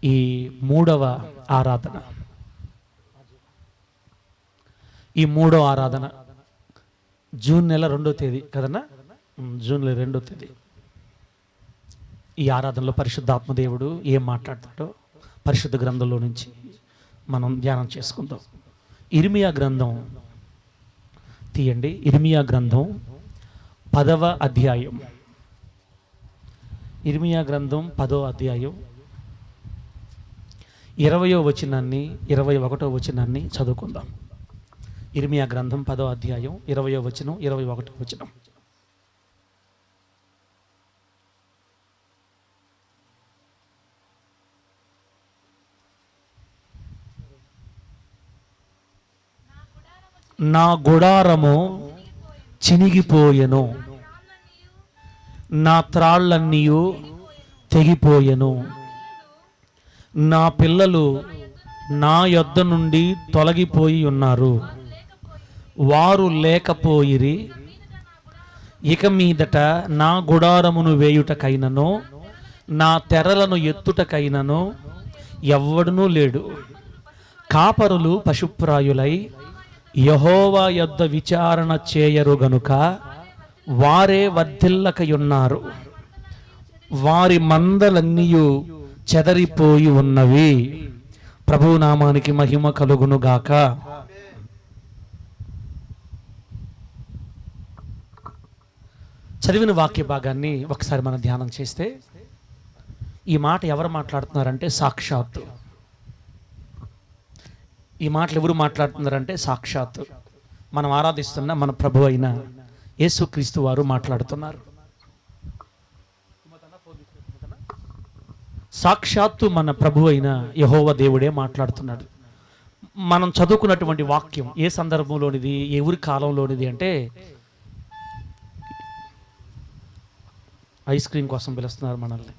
ఈ మూడవ ఆరాధన, ఈ మూడో ఆరాధన జూన్ నెల 2వ తేదీ కదన్నా, జూన్ 2వ తేదీ. ఈ ఆరాధనలో పరిశుద్ధాత్మదేవుడు ఏం మాట్లాడతాడో పరిశుద్ధ గ్రంథంలో నుంచి మనం ధ్యానం చేసుకుందాం. ఇర్మియా గ్రంథం తీయండి. ఇర్మియా గ్రంథం 10వ అధ్యాయం. ఇర్మియా గ్రంథం 10వ అధ్యాయం 20వ వచనాన్ని 21వ వచనాన్ని చదువుకుందాం. ఇర్మియా గ్రంథం 10వ అధ్యాయం 20వ వచనం 21వ వచనం. నా గుడారము చినిగిపోయెను, నా త్రాళ్ళన్నీయు తెగిపోయెను, నా పిల్లలు నా యొద్ద నుండి తొలగిపోయి ఉన్నారు, వారు లేకపోయిరి. ఇక మీదట నా గుడారమును వేయుటకైనను నా తెరలను ఎత్తుటకైనను ఎవ్వడునూ లేడు. కాపరులు పశుప్రాయులై యెహోవా యొద్ద విచారణ చేయరు గనుక వారే వర్ధిల్లకయున్నారు. వారి మందలన్నీయు చెదరిపోయి ఉన్నవి. ప్రభువు నామానికి మహిమ కలుగునుగాక. చదివిన వాక్య భాగాన్ని ఒకసారి మనం ధ్యానం చేస్తే, ఈ మాట ఎవరు మాట్లాడుతున్నారంటే సాక్షాత్తు. ఈ మాటలు ఎవరు మాట్లాడుతున్నారంటే సాక్షాత్తు మనం ఆరాధిస్తున్న మన ప్రభు అయిన యేసుక్రీస్తు వారు మాట్లాడుతున్నారు. సాక్షాత్తు మన ప్రభు అయిన యెహోవా దేవుడే మాట్లాడుతున్నాడు. మనం చదువుకున్నటువంటి వాక్యం ఏ సందర్భంలోనిది, ఏ ఊరి కాలంలోనిది అంటే, ఐస్ క్రీమ్ కోసం పిలుస్తున్నారు మనల్ని.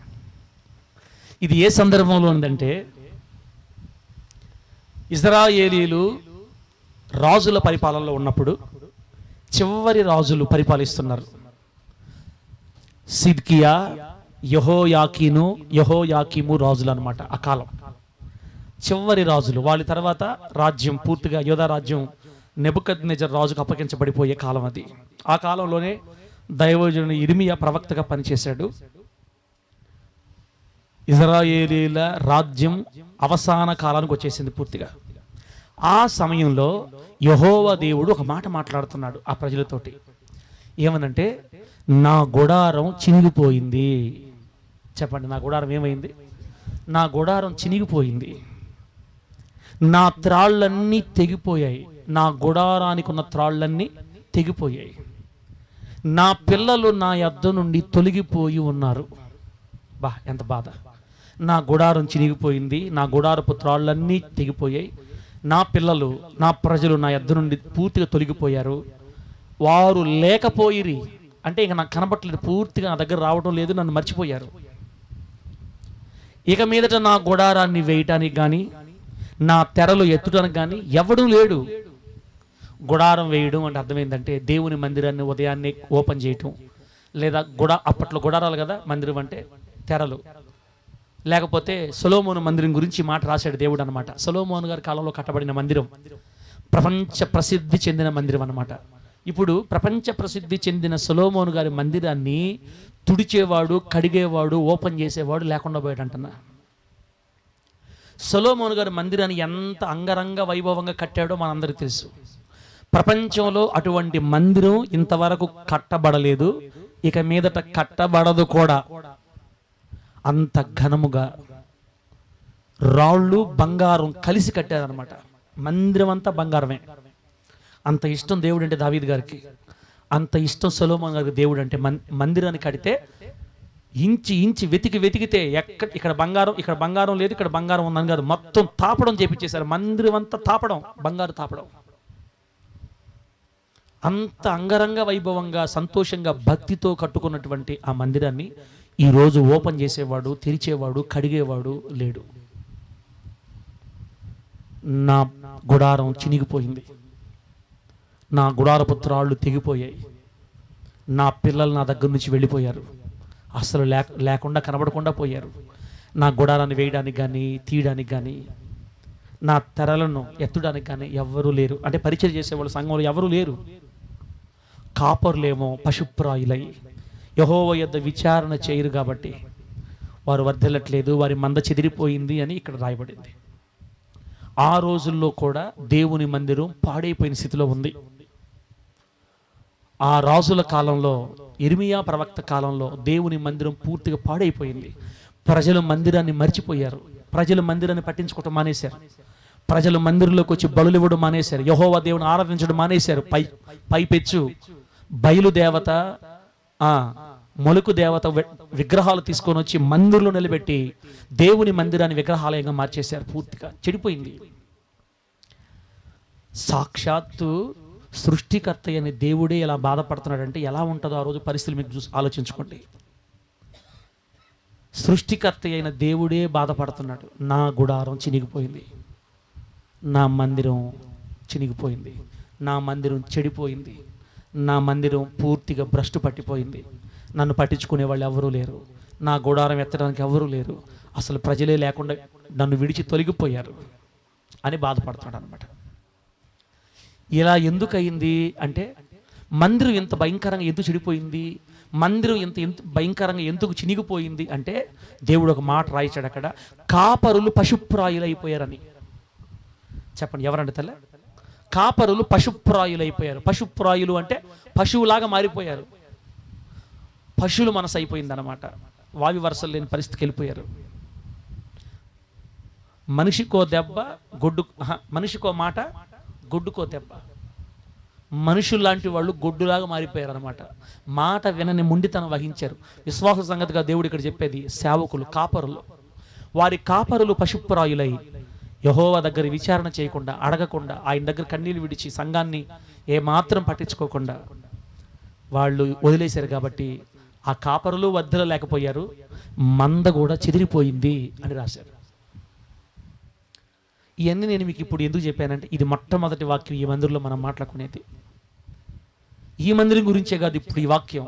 ఇది ఏ సందర్భంలో ఉందంటే, ఇజ్రాయేలీలు రాజుల పరిపాలనలో ఉన్నప్పుడు చివరి రాజులు పరిపాలిస్తున్నారు. సిద్కియా, యెహోయాకీము రాజులు అనమాట. ఆ కాలం చివరి రాజులు. వాళ్ళ తర్వాత రాజ్యం పూర్తిగా యోధా రాజ్యం నెబుకద్నెజర్ రాజుకు అప్పగించబడిపోయే కాలం అది. ఆ కాలంలోనే దైవజనుడు ఇర్మియా ప్రవక్తగా పనిచేశాడు. ఇజ్రాయేలీల రాజ్యం అవసాన కాలానికి వచ్చేసింది పూర్తిగా. ఆ సమయంలో యెహోవా దేవుడు ఒక మాట మాట్లాడుతున్నాడు ఆ ప్రజలతోటి. ఏమనంటే, నా గుడారం చినిగిపోయింది. చెప్పండి, నా గుడారం ఏమైంది? నా గుడారం చినిగిపోయింది. నా త్రాళ్ళన్నీ తెగిపోయాయి. నా గుడారానికి ఉన్న త్రాళ్ళన్నీ తెగిపోయాయి. నా పిల్లలు నా యొద్ద నుండి తొలగిపోయి ఉన్నారు. బా, ఎంత బాధ! నా గుడారం చినిగిపోయింది, నా గుడారపు త్రాళ్ళన్నీ తెగిపోయాయి, నా పిల్లలు నా ప్రజలు నా యొద్ద నుండి పూర్తిగా తొలగిపోయారు, వారు లేకపోయిరి. అంటే ఇక నాకు కనబట్టలేదు, పూర్తిగా నా దగ్గర రావడం లేదు, నన్ను మర్చిపోయారు. ఇక మీదట నా గుడారాన్ని వేయటానికి కానీ నా తెరలు ఎత్తుటానికి కానీ ఎవడూ లేడు. గుడారం వేయడం అంటే అర్థం ఏంటంటే, దేవుని మందిరాన్ని ఉదయాన్నే ఓపెన్ చేయటం, లేదా అప్పట్లో గుడారాలు కదా మందిరం అంటే, తెరలు. లేకపోతే సొలొమోను మందిరం గురించి మాట రాశాడు దేవుడు అనమాట. సొలొమోను గారి కాలంలో కట్టబడిన మందిరం ప్రపంచ ప్రసిద్ధి చెందిన మందిరం అనమాట. ఇప్పుడు ప్రపంచ ప్రసిద్ధి చెందిన సొలొమోను గారి మందిరాన్ని తుడిచేవాడు, కడిగేవాడు, ఓపెన్ చేసేవాడు లేకుండా పోయాడంటున్నా. సొలొమోను గారి మందిరాన్ని ఎంత అంగరంగ వైభవంగా కట్టాడో మనందరికీ తెలుసు. ప్రపంచంలో అటువంటి మందిరం ఇంతవరకు కట్టబడలేదు, ఇక మీదట కట్టబడదు కూడా. అంత ఘనముగా రాళ్ళు బంగారం కలిసి కట్టారనమాట. మందిరం అంతా బంగారమే. అంత ఇష్టం దేవుడు అంటే దావీదు గారికి, అంత ఇష్టం సొలొమోను గారికి దేవుడు అంటే. మందిరాన్ని కడితే ఇంచి వెతికితే ఇక్కడ బంగారం లేదు, ఇక్కడ బంగారం ఉందని కాదు, మొత్తం తాపడం చేపించేశారు. మందిరం అంతా తాపడం, బంగారు తాపడం. అంత అంగరంగ వైభవంగా సంతోషంగా భక్తితో కట్టుకున్నటువంటి ఆ మందిరాన్ని ఈరోజు ఓపెన్ చేసేవాడు, తెరిచేవాడు, కడిగేవాడు లేడు. నా గుడారం చినిగిపోయింది, నా గుడారపు త్రాళ్ళు తెగిపోయాయి, నా పిల్లలు నా దగ్గర నుంచి వెళ్ళిపోయారు, అసలు లేకుండా కనబడకుండా పోయారు. నా గుడారాన్ని వేయడానికి కానీ తీయడానికి కానీ నా తెరలను ఎత్తడానికి కానీ ఎవరూ లేరు. అంటే పరిచయం చేసేవాళ్ళు సంఘంలో ఎవరూ లేరు. కాపరులేమో పశుప్రాయులై యెహోవా యొద్ద విచారణ చేయరు కాబట్టి వారు వర్ధిల్లట్లేదు, వారి మంద చెదిరిపోయింది అని ఇక్కడ రాయబడింది. ఆ రోజుల్లో కూడా దేవుని మందిరం పాడైపోయిన స్థితిలో ఉంది. ఆ రాజుల కాలంలో, ఇర్మియా ప్రవక్త కాలంలో దేవుని మందిరం పూర్తిగా పాడైపోయింది. ప్రజలు మందిరాన్ని మర్చిపోయారు. ప్రజలు మందిరాన్ని పట్టించుకోవటం మానేశారు. ప్రజలు మందిరంలోకి వచ్చి బలులు ఇవ్వడం మానేశారు. యెహోవా దేవుని ఆరాధించడం మానేశారు. పైపెచ్చు బయలుదేవత, మొలుకు దేవత విగ్రహాలు తీసుకొని వచ్చి మందిరంలో నిలబెట్టి దేవుని మందిరాన్ని విగ్రహాలయంగా మార్చేశారు. పూర్తిగా చెడిపోయింది. సాక్షాత్తు సృష్టికర్త అనే దేవుడే ఎలా బాధపడుతున్నాడంటే ఎలా ఉంటుందో ఆ రోజు పరిస్థితులు మీకు చూసి ఆలోచించుకోండి. సృష్టికర్త అయిన దేవుడే బాధపడుతున్నాడు. నా గుడారం చినిగిపోయింది, నా మందిరం చినిగిపోయింది, నా మందిరం చెడిపోయింది, నా మందిరం పూర్తిగా భ్రష్టు పట్టిపోయింది, నన్ను పట్టించుకునే వాళ్ళు ఎవరూ లేరు, నా గుడారం ఎత్తడానికి ఎవరూ లేరు, అసలు ప్రజలే లేకుండా నన్ను విడిచి తొలగిపోయారు అని బాధపడుతున్నాడు అనమాట. ఇలా ఎందుకు అయింది అంటే మందిరం ఎంత భయంకరంగా ఎందుకు చెడిపోయింది, మందిరం ఎంత భయంకరంగా ఎందుకు చినిగిపోయింది అంటే దేవుడు ఒక మాట రాయించాడు అక్కడ, కాపరులు పశుప్రాయులు అయిపోయారని. చెప్పండి ఎవరండి తల్ల? కాపరులు పశుప్రాయులు అయిపోయారు. పశుప్రాయులు అంటే పశువులాగా మారిపోయారు. పశువులు మనసు అయిపోయింది అనమాట. వావి వరుసలు లేని పరిస్థితికి వెళ్ళిపోయారు. మనిషికో దెబ్బ గొడ్డు, మనిషికో మాట గొడ్డుకో దెబ్బ. మనుషుల్లాంటి వాళ్ళు గొడ్డులాగా మారిపోయారు అనమాట. మాట వినని ముండితనం వహించారు. విశ్వాస సంగతిగా దేవుడు ఇక్కడ చెప్పేది సేవకులు, కాపరులు. వారి కాపరులు పశుప్రాయులై యెహోవా దగ్గర విచారణ చేయకుండా, అడగకుండా, ఆయన దగ్గర కన్నీళ్ళు విడిచి సంఘాన్ని ఏమాత్రం పట్టించుకోకుండా వాళ్ళు వదిలేశారు. కాబట్టి ఆ కాపరులు వర్ధిల్లలేకపోయారు, మంద కూడా చెదిరిపోయింది అని రాశారు. ఇవన్నీ నేను మీకు ఇప్పుడు ఎందుకు చెప్పానంటే ఇది మొట్టమొదటి వాక్యం ఈ మందిరంలో మనం మాట్లాడుకునేది. ఈ మందిరం గురించే కాదు ఇప్పుడు ఈ వాక్యం.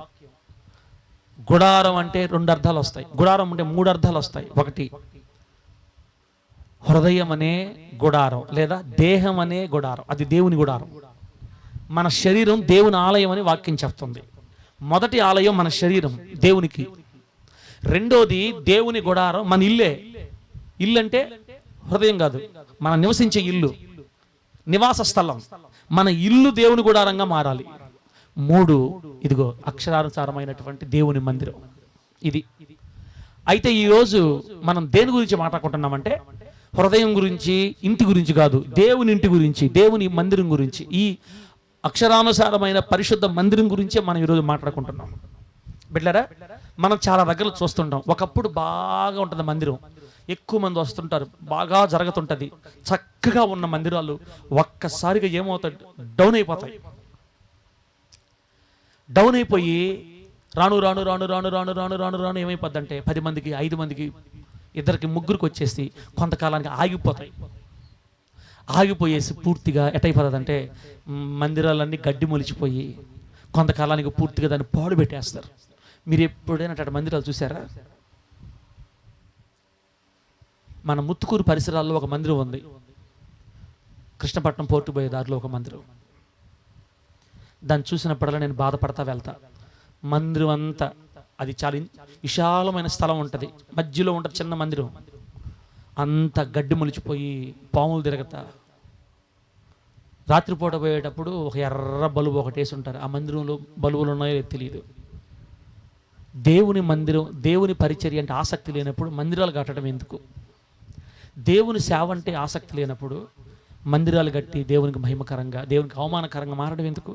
గుడారం అంటే 2 అర్థాలు వస్తాయి, గుడారం అంటే 3 అర్థాలు వస్తాయి. ఒకటి హృదయం అనే గుడారం లేదా దేహం అనే గుడారం, అది దేవుని గుడారం. మన శరీరం దేవుని ఆలయం అని వాక్యం చెప్తుంది. మొదటి ఆలయం మన శరీరం దేవునికి. రెండోది దేవుని గుడారం మన ఇల్లే. ఇల్లు అంటే హృదయం కాదు, మన నివసించే ఇల్లు, నివాస స్థలం. మన ఇల్లు దేవుని గుడారంగా మారాలి. 3 ఇదిగో అక్షరానుసారమైనటువంటి దేవుని మందిరం ఇది. అయితే ఈరోజు మనం దేని గురించి మాట్లాడుకుంటున్నామంటే హృదయం గురించి, ఇంటి గురించి కాదు, దేవుని ఇంటి గురించి, దేవుని మందిరం గురించి, ఈ అక్షరానుసారమైన పరిశుద్ధ మందిరం గురించే మనం ఈరోజు మాట్లాడుకుంటున్నాం. బిడ్డలారా, మనం చాలా దగ్గర చూస్తుంటాం. ఒకప్పుడు బాగా ఉంటుంది మందిరం, ఎక్కువ మంది వస్తుంటారు, బాగా జరుగుతుంటుంది, చక్కగా ఉన్న మందిరాలు ఒక్కసారిగా ఏమవుతాయి, డౌన్ అయిపోతాయి. డౌన్ అయిపోయి రాను రాను రాను రాను రాను రాను రాను రాను ఏమైపోద్దంటే 10 మందికి, 5 మందికి, 2కి, 3కి వచ్చేసి కొంతకాలానికి ఆగిపోతాయి. ఆగిపోయేసి పూర్తిగా ఎటైపోతుందంటే మందిరాలన్నీ గడ్డి మొలిచిపోయి కొంతకాలానికి పూర్తిగా దాన్ని పాడు పెట్టేస్తారు. మీరు ఎప్పుడైనా అటు మందిరాలు చూసారా? మన ముత్తుకూరు పరిసరాల్లో ఒక మందిరం ఉంది, కృష్ణపట్నం పోర్టు పోయే దారిలో ఒక మందిరం. దాన్ని చూసినప్పుడల్లా నేను బాధపడతా వెళ్తా. మందిరం అంతా అది చాలా విశాలమైన స్థలం ఉంటుంది, మధ్యలో ఉంటుంది చిన్న మందిరం, అంత గడ్డి మొలిచిపోయి పాములు తిరగతా. రాత్రిపూట పోయేటప్పుడు ఒక ఎర్ర బలుబు ఒకటి వేసి ఉంటారు. ఆ మందిరంలో బలుబులు ఉన్నాయో తెలియదు. దేవుని మందిరం, దేవుని పరిచర్య అంటే ఆసక్తి లేనప్పుడు మందిరాలు కట్టడం ఎందుకు? దేవుని సేవ అంటే ఆసక్తి లేనప్పుడు మందిరాలు కట్టి దేవునికి మహిమకరంగా, దేవునికి అవమానకరంగా మారడం ఎందుకు?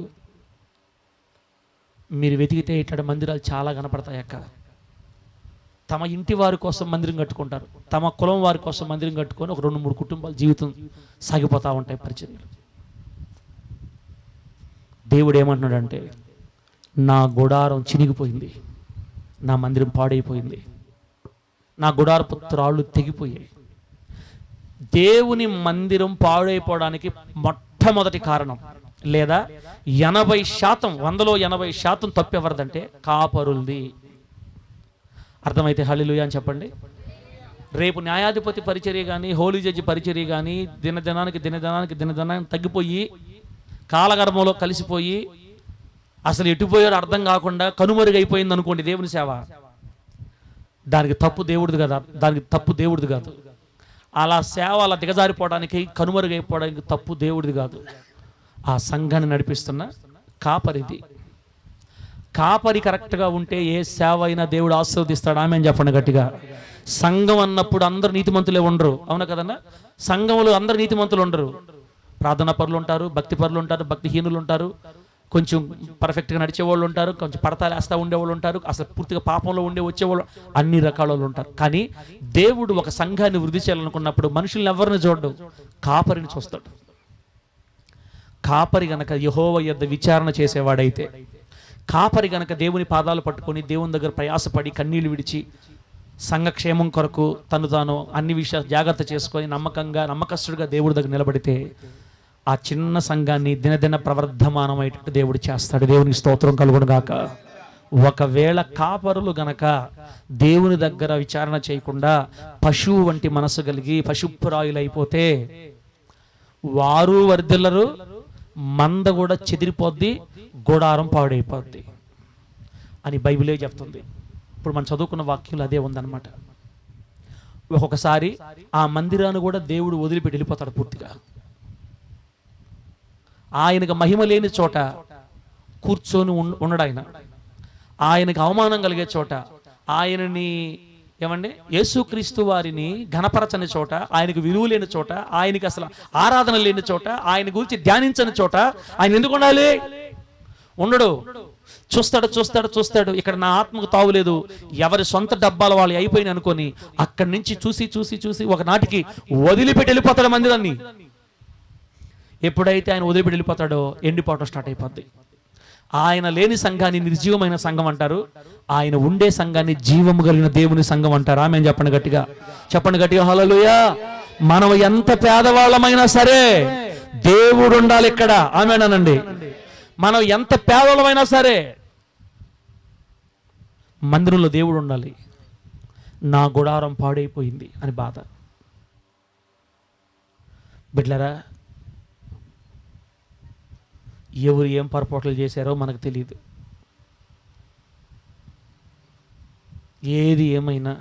మీరు వెతికితే ఇట్లా మందిరాలు చాలా కనపడతాయి అక్క. తమ ఇంటి వారి కోసం మందిరం కట్టుకుంటారు, తమ కులం వారి కోసం మందిరం కట్టుకొని ఒక 2-3 కుటుంబాల జీవితం సాగిపోతూ ఉంటాయి పరిచర్యలు. దేవుడు ఏమంటున్నాడంటే నా గుడారం చినిగిపోయింది, నా మందిరం పాడైపోయింది, నా గుడారపు త్రాళ్ళు తెగిపోయాయి. దేవుని మందిరం పాడైపోవడానికి మొట్టమొదటి కారణం లేదా 80%, 100లో 80% తప్పు ఎవరిదంటే కాపరులది. అర్థమైతే హల్లెలూయా అని చెప్పండి. రేపు న్యాయాధిపతి పరిచర్య కానీ, హోలీ జడ్జి పరిచర్య కానీ దినదినానికి తగ్గిపోయి కాలగర్భంలో కలిసిపోయి అసలు ఎటుపోయాడో అర్థం కాకుండా కనుమరుగైపోయింది అనుకోండి దేవుని సేవ, దానికి తప్పు దేవుడిది కాదు. అలా సేవ అలా దిగజారిపోవడానికి, కనుమరుగైపోవడానికి తప్పు దేవుడిది కాదు. ఆ సంఘాన్ని నడిపిస్తున్న కాపరిది. కాపరి కరెక్ట్గా ఉంటే ఏ సేవ అయినా దేవుడు ఆశీర్వదిస్తాడు. ఆమె చెప్పండి గట్టిగా. సంఘం అన్నప్పుడు అందరు నీతిమంతులే ఉండరు, అవునా కదన్నా? సంఘంలో అందరు నీతిమంతులు ఉండరు. ప్రార్థనా పరులు ఉంటారు, భక్తి పరులు ఉంటారు, భక్తిహీనులు ఉంటారు, కొంచెం పర్ఫెక్ట్గా నడిచేవాళ్ళు ఉంటారు, కొంచెం పడతాలేస్తూ ఉండేవాళ్ళు ఉంటారు, అసలు పూర్తిగా పాపంలో వచ్చేవాళ్ళు, అన్ని రకాల వాళ్ళు ఉంటారు. కానీ దేవుడు ఒక సంఘాన్ని వృద్ధి చేయాలనుకున్నప్పుడు మనుషుల్ని ఎవరిని చూడడు, కాపరిని చూస్తాడు. కాపరి గనక యెహోవా యొద్ద విచారణ చేసేవాడైతే, కాపరి గనక దేవుని పాదాలు పట్టుకొని దేవుని దగ్గర ప్రయాసపడి కన్నీళ్లు విడిచి సంఘక్షేమం కొరకు తాను అన్ని విషయాలు జాగ్రత్త చేసుకొని నమ్మకస్తుడిగా దేవుడి దగ్గర నిలబడితే ఆ చిన్న సంఘాన్ని దినదిన ప్రవర్ధమానమయ్యేటట్టు దేవుడు చేస్తాడు. దేవునికి స్తోత్రం కలుగును గాక. ఒకవేళ కాపరులు గనక దేవుని దగ్గర విచారణ చేయకుండా పశువు వంటి మనసు కలిగి పశుప్రాయులైపోతే వారు వర్ధిల్లరు, మంద కూడా చెదిరిపోద్ది, గుడారం పాడైపోద్ది అని బైబిలే చెప్తుంది. ఇప్పుడు మనం చదువుకున్న వాక్యంలో అదే ఉందన్నమాట. ఒక్కొక్కసారి ఆ మందిరాన్ని కూడా దేవుడు వదిలిపెట్టి వెళ్ళిపోతాడు పూర్తిగా. ఆయనకు మహిమ లేని చోట కూర్చొని ఉండడు ఆయన. ఆయనకు అవమానం కలిగే చోట, ఆయనని యేసుక్రీస్తు వారిని ఘనపరచని చోట, ఆయనకు విలువ లేని చోట, ఆయనకి అసలు ఆరాధన లేని చోట, ఆయన గురించి ధ్యానించని చోట ఆయన ఎందుకు ఉండాలి? ఉండడు. చూస్తాడు. ఇక్కడ నా ఆత్మకు తావులేదు, ఎవరి సొంత డబ్బాల వాళ్ళు అయిపోయిన అనుకొని అక్కడి నుంచి చూసి ఒకనాటికి వదిలిపెట్టి వెళ్ళిపోతాడు మందిరాన్ని. ఎప్పుడైతే ఆయన వదిలిపెట్టి వెళ్ళిపోతాడో ఎండిపోవటం స్టార్ట్ అయిపోద్ది. ఆయన లేని సంఘాన్ని నిర్జీవమైన సంఘం అంటారు, ఆయన ఉండే సంఘాన్ని జీవము కలిగిన దేవుని సంఘం అంటారు. ఆమె చెప్పండి గట్టిగా హల్లెలూయా. మనం ఎంత పేదవాళ్ళమైనా సరే దేవుడు ఉండాలి ఇక్కడ. ఆమేనండి. మనం ఎంత పేదవాళ్ళమైనా సరే మందిరంలో దేవుడు ఉండాలి. నా గుడారం పాడైపోయింది అని బాధ. బిడ్డలారా, ఎవరు ఏం పొరపాట్లు చేశారో మనకు తెలియదు. ఏది ఏమైనా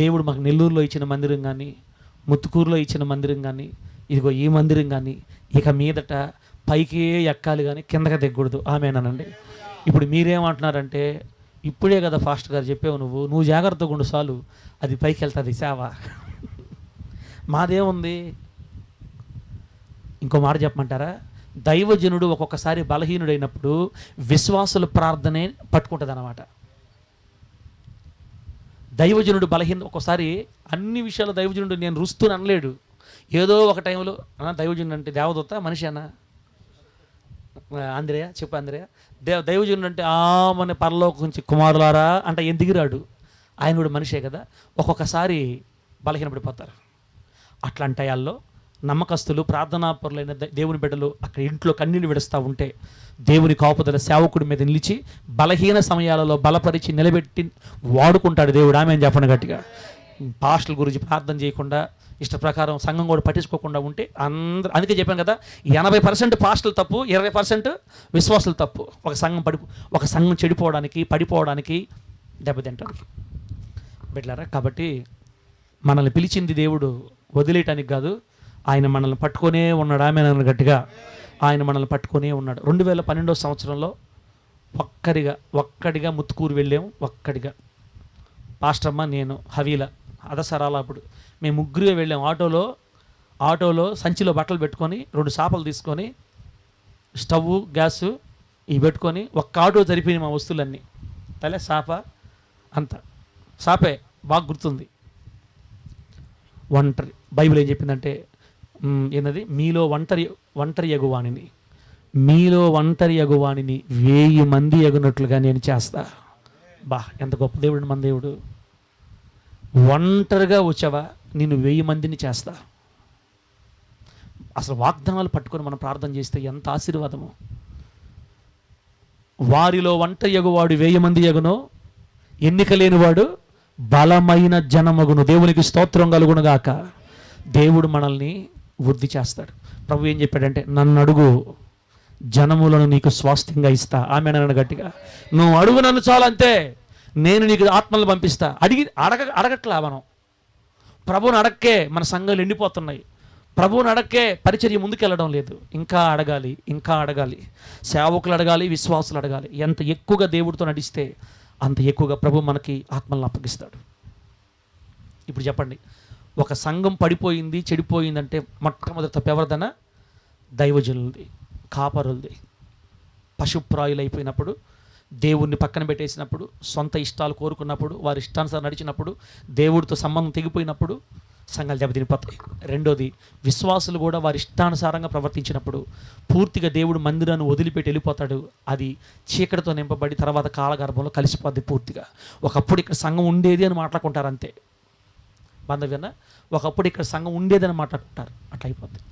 దేవుడు మాకు నెల్లూరులో ఇచ్చిన మందిరం కానీ, ముత్తుకూరులో ఇచ్చిన మందిరం కానీ, ఇదిగో ఈ మందిరం కానీ ఇక మీదట పైకి ఎక్కాలి కానీ కిందకి దిగకూడదు. ఆమేనండి. ఇప్పుడు మీరేమంటున్నారంటే, ఇప్పుడే కదా ఫాస్టర్ గారు చెప్పావు, నువ్వు జాగ్రత్తగా ఉండు చాలు, అది పైకి వెళ్తుంది సేవ. మాదేముంది? ఇంకో మాట చెప్పమంటారా? దైవజనుడు ఒక్కొక్కసారి బలహీనుడైనప్పుడు విశ్వాసుల ప్రార్థనే పట్టుకుంటుంది అన్నమాట. దైవజనుడు ఒక్కోసారి అన్ని విషయాలు దైవజనుడు నేను రుస్తూని అనలేడు. ఏదో ఒక టైంలో దైవజనుడు అంటే దేవదూత మనిషి అన్న ఆంధ్రేయ చెప్పు ఆంధ్రేయ దైవజనుడు అంటే మన పరలోక నుంచి కుమారులారా అంటే ఏం దిగిరాడు. ఆయన కూడా మనిషే కదా. ఒక్కొక్కసారి బలహీనపడిపోతారు. అట్లాంటి టయాల్లో నమ్మకస్తులు, ప్రార్థనాపరులైన దేవుని బిడ్డలు అక్కడ ఇంట్లో కన్నీళ్ళు విడుస్తూ ఉంటే దేవుని కాపుదల సేవకుడి మీద నిలిచి బలహీన సమయాలలో బలపరిచి నిలబెట్టి వాడుకుంటాడు దేవుడు. ఆమె చెప్పండి గట్టిగా. పాస్టల్ గురించి ప్రార్థన చేయకుండా ఇష్ట ప్రకారం సంఘం కూడా పట్టించుకోకుండా ఉంటే అందుకే చెప్పాను కదా, 80% పాస్టల్ తప్పు, 20% విశ్వాసులు తప్పు. ఒక సంఘం చెడిపోవడానికి, పడిపోవడానికి, దెబ్బతింటానికి. బిడ్డలారా, కాబట్టి మనల్ని పిలిచింది దేవుడు వదిలేయటానికి కాదు, ఆయన మనల్ని పట్టుకొనే ఉన్నాడు. ఆమె గట్టిగా. ఆయన మనల్ని పట్టుకొనే ఉన్నాడు. 2012 సంవత్సరంలో ఒక్కడిగా ముత్తుకూరు వెళ్ళాము. ఒక్కడిగా పాస్టర్మ, నేను, హవీల, అదసరాల. అప్పుడు మేము ముగ్గురే వెళ్ళాము. ఆటోలో సంచిలో బట్టలు పెట్టుకొని 2 సాపలు తీసుకొని స్టవ్, గ్యాసు ఇవి పెట్టుకొని ఒక్క ఆటో జరిపోయినాయి మా వస్తువులన్నీ. సాప అంత సాపే బాగా గుర్తుంది. ఒంటరి బైబిల్ ఏం చెప్పిందంటే మీలో ఒంటరి ఎగువాణిని 1000 మంది ఎగునట్లుగా నేను చేస్తా. ఎంత గొప్ప దేవుడు మన దేవుడు. ఒంటరిగా వచ్చావా, నేను 1000 మందిని చేస్తా. అసలు వాగ్దానాలు పట్టుకొని మనం ప్రార్థన చేస్తే ఎంత ఆశీర్వాదము. వారిలో ఒంటరి ఎగువాడు 1000 మంది ఎగునో, ఎన్నిక లేనివాడు బలమైన జనమగును. దేవునికి స్తోత్రం కలుగును గాక. దేవుడు మనల్ని వృద్ధి చేస్తాడు. ప్రభు ఏం చెప్పాడంటే, నన్ను అడుగు, జనములను నీకు స్వాస్థ్యంగా ఇస్తా. ఆమె నన్ను గట్టిగా, నువ్వు అడుగు నన్ను చాలంతే, నేను నీకు ఆత్మలు పంపిస్తా. అడగట్లా మనం. ప్రభువుని అడక్కే మన సంఘాలు ఎండిపోతున్నాయి. ప్రభువుని అడక్కే పరిచర్య ముందుకెళ్ళడం లేదు. ఇంకా అడగాలి, ఇంకా అడగాలి. సేవకులు అడగాలి, విశ్వాసులు అడగాలి. ఎంత ఎక్కువగా దేవుడితో నడిస్తే అంత ఎక్కువగా ప్రభు మనకి ఆత్మలను అప్పగిస్తాడు. ఇప్పుడు చెప్పండి, ఒక సంఘం పడిపోయింది, చెడిపోయిందంటే మొట్టమొదటి తప్పు ఎవరిదన్నా? దైవజనులది, కాపరులది. పశుప్రాయులు అయిపోయినప్పుడు, దేవుణ్ణి పక్కన పెట్టేసినప్పుడు, సొంత ఇష్టాలు కోరుకున్నప్పుడు, వారి ఇష్టానుసారం నడిచినప్పుడు, దేవుడితో సంబంధం తెగిపోయినప్పుడు సంఘాలు దెబ్బతినిపోతాయి. రెండోది, విశ్వాసులు కూడా వారి ఇష్టానుసారంగా ప్రవర్తించినప్పుడు పూర్తిగా దేవుడు మందిరాన్ని వదిలిపెట్టి వెళ్ళిపోతాడు. అది చీకటితో నింపబడి తర్వాత కాలగర్భంలో కలిసిపోద్ది పూర్తిగా. ఒకప్పుడు ఇక్కడ సంఘం ఉండేది అని మాట్లాడుకుంటారు అంతే. బాంధవ్యన, ఒకప్పుడు ఇక్కడ సంఘం ఉండేదని మాట్లాడుకుంటారు, అట్లా అయిపోద్ది.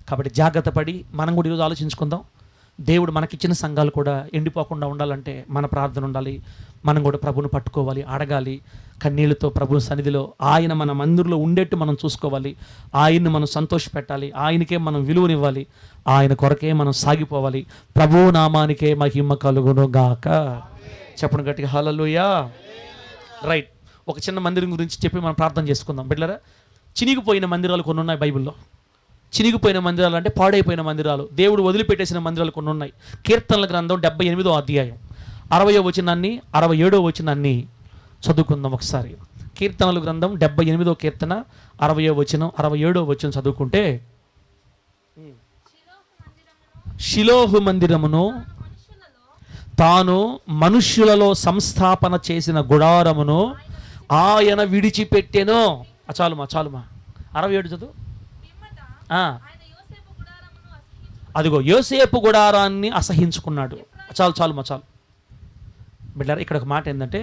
కాబట్టి జాగ్రత్త పడి మనం కూడా ఈరోజు ఆలోచించుకుందాం. దేవుడు మనకిచ్చిన సంఘాలు కూడా ఎండిపోకుండా ఉండాలంటే మన ప్రార్థన ఉండాలి. మనం కూడా ప్రభువును పట్టుకోవాలి, అడగాలి కన్నీళ్ళతో ప్రభు సన్నిధిలో. ఆయన మన మందిరంలో ఉండేట్టు మనం చూసుకోవాలి. ఆయన్ని మనం సంతోషపెట్టాలి, ఆయనకే మనం విలువనివ్వాలి, ఆయన కొరకే మనం సాగిపోవాలి. ప్రభు నామానికే మహిమ కలుగును గాక. చెప్పండి గట్టిగా హల్లెలూయా. రైట్, ఒక చిన్న మందిరం గురించి చెప్పి మనం ప్రార్థన చేసుకుందాం. బిడ్డలారా, చినిగిపోయిన మందిరాలు కొన్ని ఉన్నాయి బైబిల్లో. చినిగిపోయిన మందిరాలు అంటే పాడైపోయిన మందిరాలు, దేవుడు వదిలిపెట్టేసిన మందిరాలు కొన్ని ఉన్నాయి. కీర్తనల గ్రంథం 78వ అధ్యాయం 60వ వచనాన్ని 67వ వచనాన్ని చదువుకుందాం ఒకసారి. కీర్తనల గ్రంథం 78వ కీర్తన 60వ వచనం 67వ వచనం చదువుకుంటే, షిలోహు మందిరమును తాను మనుష్యులలో సంస్థాపన చేసిన గుడారమును ఆయన విడిచిపెట్టెను. చాలుమా 67 చదువు. అదిగో యోసేపు గుడారాన్ని అసహించుకున్నాడు. చాలు బిడ్డారా, ఇక్కడ ఒక మాట ఏంటంటే,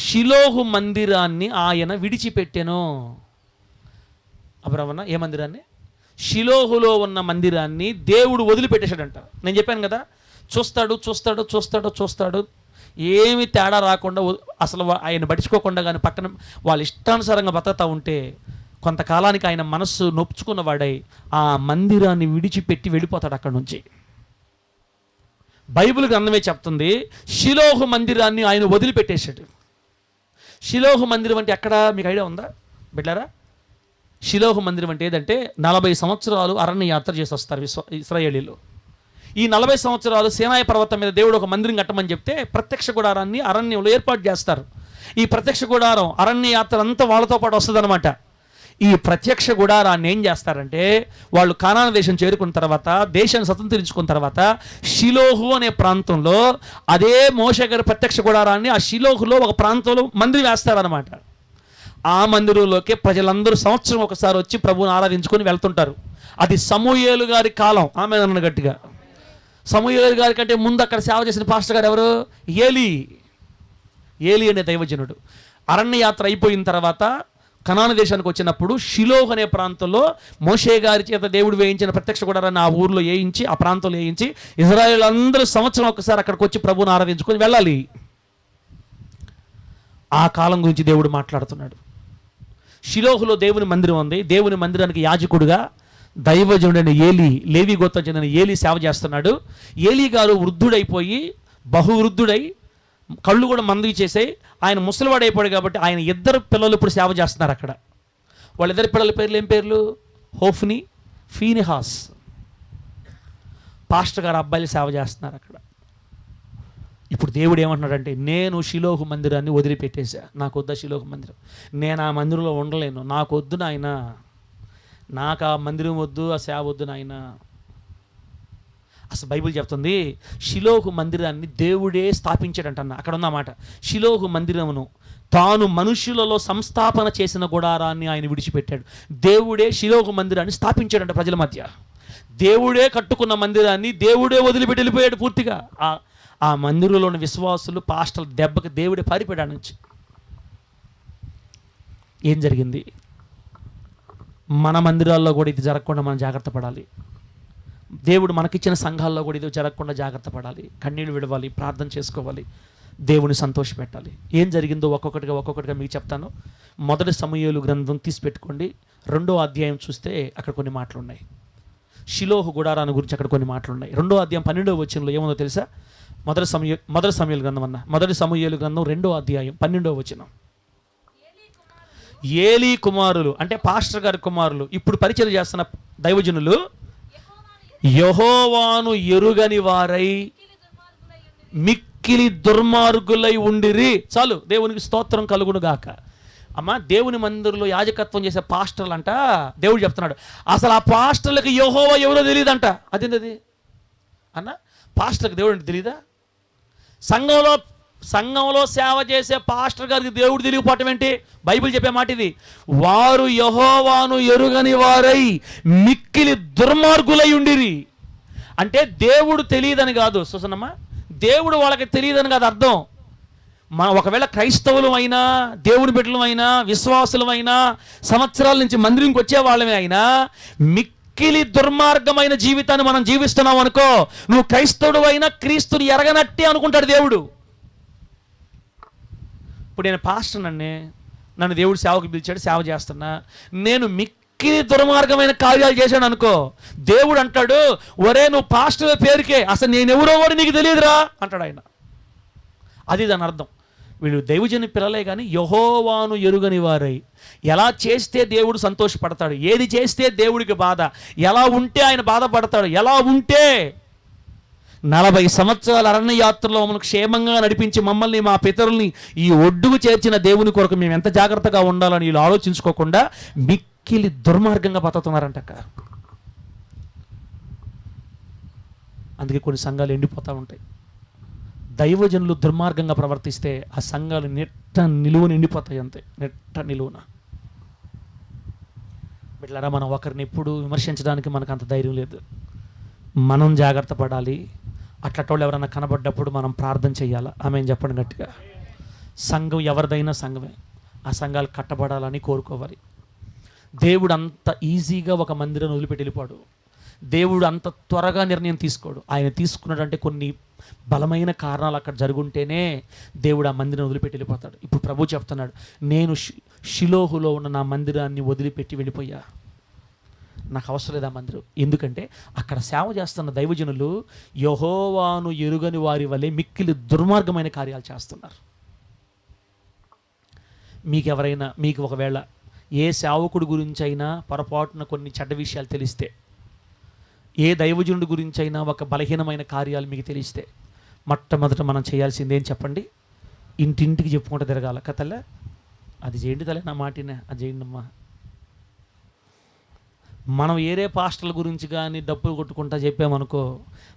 షిలోహు మందిరాన్ని ఆయన విడిచిపెట్టెను. అబ్రహ్మణ, ఏ మందిరాన్ని? షిలోహులో ఉన్న మందిరాన్ని దేవుడు వదిలిపెట్టేశాడంట. నేను చెప్పాను కదా, చూస్తాడు, ఏమి తేడా రాకుండా, అసలు ఆయన పట్టించుకోకుండా కానీ పక్కన వాళ్ళ ఇష్టానుసారంగా బతుకుతూ ఉంటే కొంతకాలానికి ఆయన మనస్సు నొప్పుచుకున్నవాడై ఆ మందిరాన్ని విడిచిపెట్టి వెళ్ళిపోతాడు అక్కడి నుంచి. బైబిల్ గ్రంథమే చెప్తుంది, షిలోహు మందిరాన్ని ఆయన వదిలిపెట్టేశాడు. షిలోహు మందిరం అంటే ఎక్కడ, మీకు ఐడియా ఉందా బిడ్డారా? షిలోహు మందిరం అంటే ఏదంటే 40 సంవత్సరాలు అరణ్య యాత్ర చేసి వస్తారు ఇశ్రాయేలీలు. ఈ 40 సంవత్సరాలు సీనాయి పర్వతం మీద దేవుడు ఒక మందిరం కట్టమని చెప్తే ప్రత్యక్ష గుడారాన్ని అరణ్యంలో ఏర్పాటు చేస్తారు. ఈ ప్రత్యక్ష గుడారం అరణ్య యాత్ర అంతా వాళ్ళతో పాటు వస్తుందన్నమాట. ఈ ప్రత్యక్ష గుడారాన్ని ఏం చేస్తారంటే, వాళ్ళు కానాను దేశం చేరుకున్న తర్వాత, దేశాన్ని స్వతంత్రించుకున్న తర్వాత, షిలోహు అనే ప్రాంతంలో అదే మోషే గారి ప్రత్యక్ష గుడారాన్ని ఆ షిలోహులో ఒక ప్రాంతంలో మందిరం వేస్తారనమాట. ఆ మందిరంలోకి ప్రజలందరూ సంవత్సరం ఒకసారి వచ్చి ప్రభువుని ఆరాధించుకొని వెళ్తుంటారు. అది సమూయేలు గారి కాలం. ఆమె అన్న గట్టిగా, సమూయేలు గారి కంటే ముందు అక్కడ సేవ చేసిన పాస్టర్ గారు ఎవరు? ఏలి అనే దైవజనుడు. అరణ్య యాత్ర అయిపోయిన తర్వాత కనాను దేశానికి వచ్చినప్పుడు షిలోహు అనే ప్రాంతంలో మోషే గారి చేత దేవుడు వేయించిన ప్రత్యక్ష గుడారాన్ని ఆ ఊర్లో వేయించి, ఆ ప్రాంతంలో వేయించి, ఇజ్రాయేల్ అందరూ సంవత్సరం ఒకసారి అక్కడికి వచ్చి ప్రభువుని ఆరాధించుకొని వెళ్ళాలి. ఆ కాలం గురించి దేవుడు మాట్లాడుతున్నాడు. షిలోహులో దేవుని మందిరం ఉంది. దేవుని మందిరానికి యాజకుడుగా దైవజనుడైన లేవి గోత్రం చెందిన ఏలి సేవ చేస్తున్నాడు. ఏలి గారు వృద్ధుడైపోయి, బహువృద్ధుడై, కళ్ళు కూడా మందువి చేసాయి. ఆయన ముసలివాడైపోయాడు కాబట్టి ఆయన 2 పిల్లలు ఇప్పుడు సేవ చేస్తున్నారు అక్కడ. వాళ్ళిద్దరి పిల్లల పేర్లు ఏం పేర్లు? హోఫ్ని, ఫీనిహాస్. పాస్టర్ గారు అబ్బాయిలు సేవ చేస్తున్నారు అక్కడ. ఇప్పుడు దేవుడు ఏమంటున్నాడంటే, నేను షిలోహు మందిరాన్ని వదిలిపెట్టేశా. నాకు వద్దా షిలోహు మందిరం? నేను ఆ మందిరంలో ఉండలేను. నాకు వద్దు నాయన, నాకు ఆ మందిరం వద్దు, ఆ సేవ వద్దు నాయన. అసలు బైబిల్ చెప్తుంది, షిలోహు మందిరాన్ని దేవుడే స్థాపించాడంటన్న. అక్కడ ఉన్నమాట, షిలోహు మందిరమును తాను మనుష్యులలో సంస్థాపన చేసిన గుడారాన్ని ఆయన విడిచిపెట్టాడు. దేవుడే షిలోహు మందిరాన్ని స్థాపించాడంట ప్రజల మధ్య. దేవుడే కట్టుకున్న మందిరాన్ని దేవుడే వదిలిపెట్టి వెళ్ళిపోయాడు పూర్తిగా. ఆ మందిరంలోని విశ్వాసులు, పాస్టర్ల దెబ్బకి దేవుడే పారిపోయాడు నుంచి. ఏం జరిగింది? మన మందిరాల్లో కూడా ఇది జరగకుండా మనం జాగ్రత్త పడాలి. దేవుడు మనకిచ్చిన సంఘాల్లో కూడా ఇది జరగకుండా జాగ్రత్త పడాలి. కన్నీళ్ళు విడవాలి, ప్రార్థన చేసుకోవాలి. దేవుని సంతోషపెట్టాలి. ఏం జరిగిందో ఒక్కొక్కటిగా మీకు చెప్తాను. మొదటి సమూయేలు గ్రంథం తీసి పెట్టుకోండి. 2వ అధ్యాయం చూస్తే అక్కడ కొన్ని మాటలు ఉన్నాయి. షిలోహు గుడారాన్ని గురించి అక్కడ కొన్ని మాటలు ఉన్నాయి. 2వ అధ్యాయం 12వ వచనంలో ఏముందో తెలుసా? మొదటి సమూయేలు గ్రంథం మొదటి సమూయేలు గ్రంథం 2వ అధ్యాయం 12వ వచనం. ఏలీ కుమారులు అంటే పాస్టర్ గారి కుమారులు, ఇప్పుడు పరిచయం చేస్తున్న దైవజనులు, యెహోవాను ఎరుగని వారై మిక్కిలి దుర్మార్గులై ఉండిరి. చాలు, దేవునికి స్తోత్రం కలుగును గాక. అమ్మ, దేవుని మందిరంలో యాజకత్వం చేసే పాస్టర్లు అంట, దేవుడు చెప్తున్నాడు అసలు ఆ పాస్టర్లకు యెహోవా ఎవరో తెలియదంట. అదేంటది అన్న? పాస్టర్కి దేవుడు అంటే తెలియదా? సంఘంలో సేవ చేసే పాస్టర్ గారికి దేవుడు తెలియకపోవటం ఏంటి? బైబిల్ చెప్పే మాట ఇది. వారు యెహోవాను ఎరుగని వారై మిక్కిలి దుర్మార్గులై ఉండిరి. అంటే దేవుడు తెలియదని కాదు సుసనమ్మ, దేవుడు వాళ్ళకి తెలియదని కాదు అర్థం. ఒకవేళ క్రైస్తవులం అయినా, దేవుని బిడ్డలం అయినా, విశ్వాసులం అయినా, సంవత్సరాల నుంచి మందిరంకి వచ్చే వాళ్ళమే అయినా మిక్కిలి దుర్మార్గమైన జీవితాన్ని మనం జీవిస్తున్నాం అనుకో, నువ్వు క్రైస్తవుడు అయినా క్రీస్తుని ఎరగనట్టే అనుకుంటాడు దేవుడు. ఇప్పుడు నేను పాస్టర్, నన్ను దేవుడు సేవకు పిలిచాడు, సేవ చేస్తున్నా, నేను మిక్కిలి దుర్మార్గమైన కార్యాలు చేశాను అనుకో, దేవుడు అంటాడు ఒరే నువ్వు పాస్టర్ పేరుకే, అసలు నేను ఎవరో వాడు నీకు తెలియదురా అంటాడు ఆయన. అది దాని అర్థం. వీళ్ళు దైవజన పిల్లలే కానీ యెహోవాను ఎరుగని వారై. ఎలా చేస్తే దేవుడు సంతోషపడతాడు, ఏది చేస్తే దేవుడికి బాధ, ఎలా ఉంటే ఆయన బాధపడతాడు, ఎలా ఉంటే 40 సంవత్సరాల అరణ్య యాత్రలో మనకు క్షేమంగా నడిపించి మమ్మల్ని మా పితరుల్ని ఈ ఒడ్డుకు చేర్చిన దేవుని కొరకు మేము ఎంత జాగ్రత్తగా ఉండాలని వీళ్ళు ఆలోచించుకోకుండా మిక్కిలి దుర్మార్గంగా బతుకుతున్నారంట. అందుకే కొన్ని సంఘాలు ఎండిపోతూ ఉంటాయి. దైవజనులు దుర్మార్గంగా ప్రవర్తిస్తే ఆ సంఘాలు నెట్ట నిలువున ఎండిపోతాయి, అంతే, నెట్ట నిలువున. బిడ్డలారా, మనం ఒకరిని ఎప్పుడు విమర్శించడానికి మనకు అంత ధైర్యం లేదు. మనం జాగ్రత్త పడాలి. అట్లటోళ్ళు ఎవరైనా కనబడ్డప్పుడు మనం ప్రార్థన చేయాలా? ఆమె చెప్పండి గట్టిగా. సంఘం ఎవరిదైనా సంఘమే, ఆ సంఘాలు కట్టబడాలని కోరుకోవాలి. దేవుడు అంత ఈజీగా ఒక మందిరాన్ని వదిలిపెట్టి వెళ్ళిపోడు. దేవుడు అంత త్వరగా నిర్ణయం తీసుకోడు. ఆయన తీసుకున్నాడంటే కొన్ని బలమైన కారణాలు అక్కడ జరుగుంటేనే దేవుడు ఆ మందిరాన్ని వదిలిపెట్టి వెళ్ళిపోతాడు. ఇప్పుడు ప్రభు చెప్తున్నాడు, నేను షిలోహులో ఉన్న నా మందిరాన్ని వదిలిపెట్టి వెళ్ళిపోయా, నాకు అవసరం లేదు ఆ మందిరం. ఎందుకంటే అక్కడ సేవ చేస్తున్న దైవజనులు యెహోవాను ఎరుగని వారి వలె మిక్కిలి దుర్మార్గమైన కార్యాలు చేస్తున్నారు. మీకు ఒకవేళ ఏ సేవకుడి గురించి అయినా పొరపాటున కొన్ని చెడ్డ విషయాలు తెలిస్తే, ఏ దైవజనుడి గురించి అయినా ఒక బలహీనమైన కార్యాలు మీకు తెలిస్తే, మొట్టమొదట మనం చేయాల్సింది ఏం చెప్పండి? ఇంటింటికి చెప్పుకుంటూ తిరగాల. కథలే అది చేయండి, తలే నా మాటినే అది చేయండి అమ్మా. మనం ఏరే పాస్టర్ల గురించి కానీ డబ్బులు కొట్టుకుంటా చెప్పామనుకో,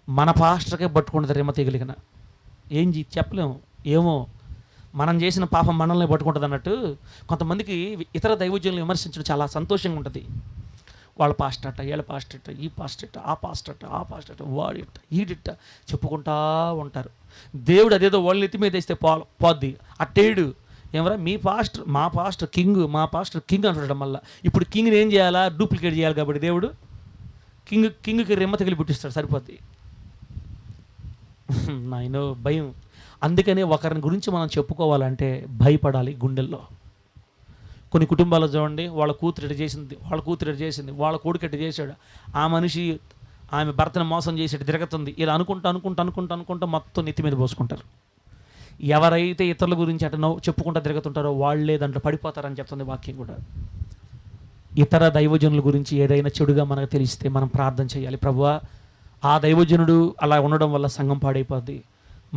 మన పాస్టర్కే పట్టుకుంటుంది రేమ తెగిలిగిన. ఏం చెప్పలేము, ఏమో మనం చేసిన పాపం మనల్ని పట్టుకుంటుంది అన్నట్టు. కొంతమందికి ఇతర దైవజనులను విమర్శించడం చాలా సంతోషంగా ఉంటుంది. వాళ్ళ పాస్టర్ అట్ట, వీళ్ళ పాస్టర్ అట్ట, ఈ పాస్టర్ అట్ట, ఆ పాస్టర్ అట్ట, ఆ పాస్టర్ అట్ట, వాడిట్ట ఈడిట్ట చెప్పుకుంటా ఉంటారు. దేవుడు అదేదో వాళ్ళని ఎత్తి మీద వేస్తే పోద్ది. అట్టేడు ఏమరా మా పాస్టర్ కింగ్, మా పాస్టర్ కింగ్ అంటాడు. మళ్ళీ ఇప్పుడు కింగ్ని ఏం చేయాలా? డూప్లికేట్ చేయాలి. కాబట్టి దేవుడు కింగ్కి రెమ్మ తగిలి పుట్టిస్తాడు, సరిపోద్ది. నాయనో భయం. అందుకనే ఒకరిని గురించి మనం చెప్పుకోవాలంటే భయపడాలి గుండెల్లో. కొన్ని కుటుంబాల్లో చూడండి, వాళ్ళ కూతురు ఎటు చేసింది, వాళ్ళ కొడుకు ఎటు చేశాడు, ఆ మనిషి ఆమె భర్తను మోసం చేసేట్టు తిరుగుతుంది. ఇలా అనుకుంటా మొత్తం నెత్తి మీద పోసుకుంటారు. ఎవరైతే ఇతరుల గురించి అటు చెప్పుకుంటూ తిరుగుతుంటారో వాళ్ళే దాంట్లో పడిపోతారని చెప్తుంది వాక్యం కూడా. ఇతర దైవజనుల గురించి ఏదైనా చెడుగా మనకు తెలిస్తే మనం ప్రార్థన చేయాలి. ప్రభువా, ఆ దైవజనుడు అలా ఉండడం వల్ల సంఘం పాడైపోద్ది,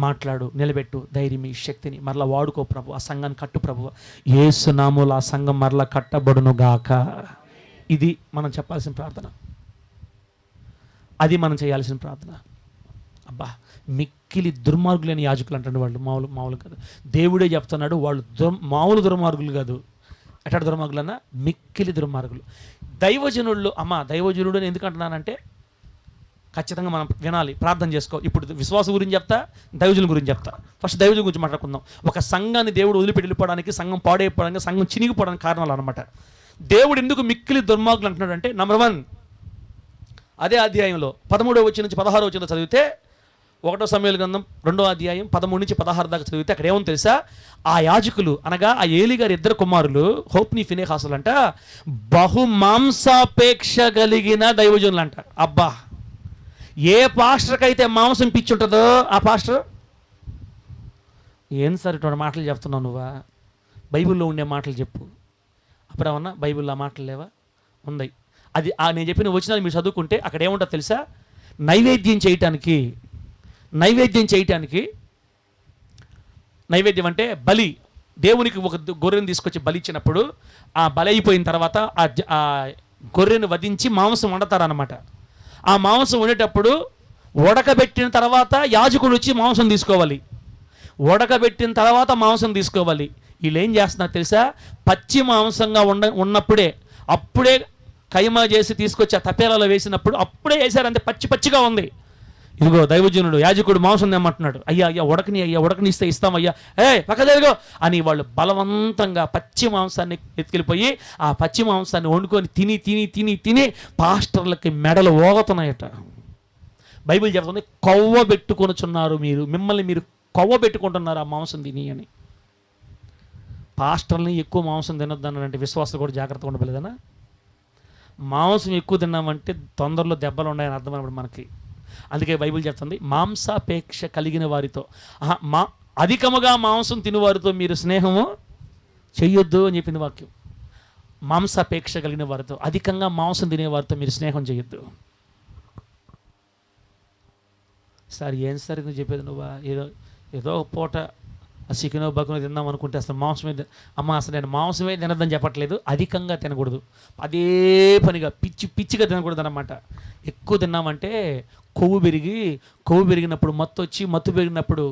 మాట్లాడు, నిలబెట్టు, ధైర్యమి, శక్తిని మరలా వాడుకో ప్రభు, ఆ సంఘాన్ని కట్టు ప్రభు, యేసు నామములో ఆ సంఘం మరలా కట్టబడును గాక. ఇది మనం చెప్పాల్సిన ప్రార్థన, అది మనం చేయాల్సిన ప్రార్థన. అబ్బా, మిక్కిలి దుర్మార్గులైన యాజకులు అంటాడు వాళ్ళు. మామూలు కాదు, దేవుడే చెప్తున్నాడు వాళ్ళు మామూలు దుర్మార్గులు కాదు. ఎట్లా దుర్మార్గులు అన్నా? మిక్కిలి దుర్మార్గులు. దైవజనుళ్ళు, దైవజనుడు ఎందుకు అంటున్నానంటే ఖచ్చితంగా మనం వినాలి, ప్రార్థన చేసుకో. ఇప్పుడు విశ్వాసం గురించి చెప్తా, దైవజనుల గురించి చెప్తా. ఫస్ట్ దైవజనుల గురించి మాట్లాడుకుందాం. ఒక సంఘాన్ని దేవుడు వదిలిపెట్టి వెళ్ళిపోవడానికి, సంఘం పాడైపోవడానికి, సంఘం చినిగిపోవడానికి కారణాలు అనమాట. దేవుడు ఎందుకు మిక్కిలి దుర్మార్గులు అంటున్నాడు అంటే, నంబర్ 1, అదే అధ్యాయంలో 13వ వచనం నుంచి 16వ వచనం చదివితే, 1 సమూయేలు గ్రంథం 2వ అధ్యాయం 13 నుంచి 16 దాకా చదివితే అక్కడ ఏమో తెలుసా, ఆ యాజకులు అనగా ఆ ఏలి గారి 2 కుమారులు హోప్ని ఫినెహాసులు అంట బహుమాంసాపేక్ష కలిగిన దైవజనులు అంట. అబ్బా, ఏ పాస్టర్కి అయితే మాంసం పిచ్చి ఉంటుందో ఆ పాస్టర్ ఏం సార్ ఇటువంటి మాటలు చెప్తున్నావు నువ్వా, బైబిల్లో ఉండే మాటలు చెప్పు. అప్పుడు ఏమన్నా బైబిల్లో ఆ మాటలు లేవా? ఉన్నాయి. అది నేను చెప్పిన వచనాలు మీరు చదువుకుంటే అక్కడ ఏముంటుందో తెలుసా, నైవేద్యం నైవేద్యం అంటే బలి. దేవునికి ఒక గొర్రెను తీసుకొచ్చి బలి ఇచ్చినప్పుడు ఆ బలి అయిపోయిన తర్వాత ఆ గొర్రెను వధించి మాంసం వండుతారనమాట. ఆ మాంసం వండేటప్పుడు ఉడకబెట్టిన తర్వాత యాజకుడు వచ్చి మాంసం తీసుకోవాలి. వీళ్ళు ఏం చేస్తున్నారు తెలుసా, పచ్చి మాంసంగా ఉన్నప్పుడే అప్పుడే కైమా చేసి తీసుకొచ్చి ఆ తపేలలో వేసినప్పుడు అప్పుడే వేశారు, అంతే పచ్చిగా ఉంది. ఇదిగో దైవజనుడు యాజకుడు మాంసం తెమ్మంటున్నాడు, అయ్యా ఉడకనిస్తే ఇస్తామయ్యా, పక్క జరుగో అని వాళ్ళు బలవంతంగా పచ్చి మాంసాన్ని ఎత్తుకెళ్ళిపోయి ఆ పచ్చి మాంసాన్ని వండుకొని తిని పాస్టర్లకి మెడలు ఓగుతున్నాయట. బైబిల్ చెప్తుంది, కొవ్వ పెట్టుకొనుచున్నారు మిమ్మల్ని మీరు కొవ్వ పెట్టుకుంటున్నారు ఆ మాంసం తిని అని. పాస్టర్ని ఎక్కువ మాంసం తినొద్దన్నారంటే విశ్వాసాలు కూడా జాగ్రత్తగా ఉండలేదనా? మాంసం ఎక్కువ తిన్నామంటే తొందరలో దెబ్బలు ఉన్నాయని అర్థమైనప్పుడు మనకి. అందుకే బైబిల్ చెప్తుంది, మాంసాపేక్ష కలిగిన వారితో అధికముగా మాంసం తినేవారితో మీరు స్నేహము చెయ్యొద్దు అని చెప్పింది వాక్యం. మాంసాపేక్ష కలిగిన వారితో, అధికంగా మాంసం తినేవారితో మీరు స్నేహం చేయొద్దు. సార్ ఏం సార్ ఇది చెప్పేది నువ్వా, ఏదో ఒక పూట ఆ చికెనో బకునో తిందాం అనుకుంటే అసలు అసలు నేను మాంసమే తినద్దని చెప్పట్లేదు, అధికంగా తినకూడదు, అదే పనిగా పిచ్చిగా తినకూడదు అన్నమాట. ఎక్కువ తిన్నామంటే కొవ్వు పెరిగినప్పుడు మత్తు పెరిగినప్పుడు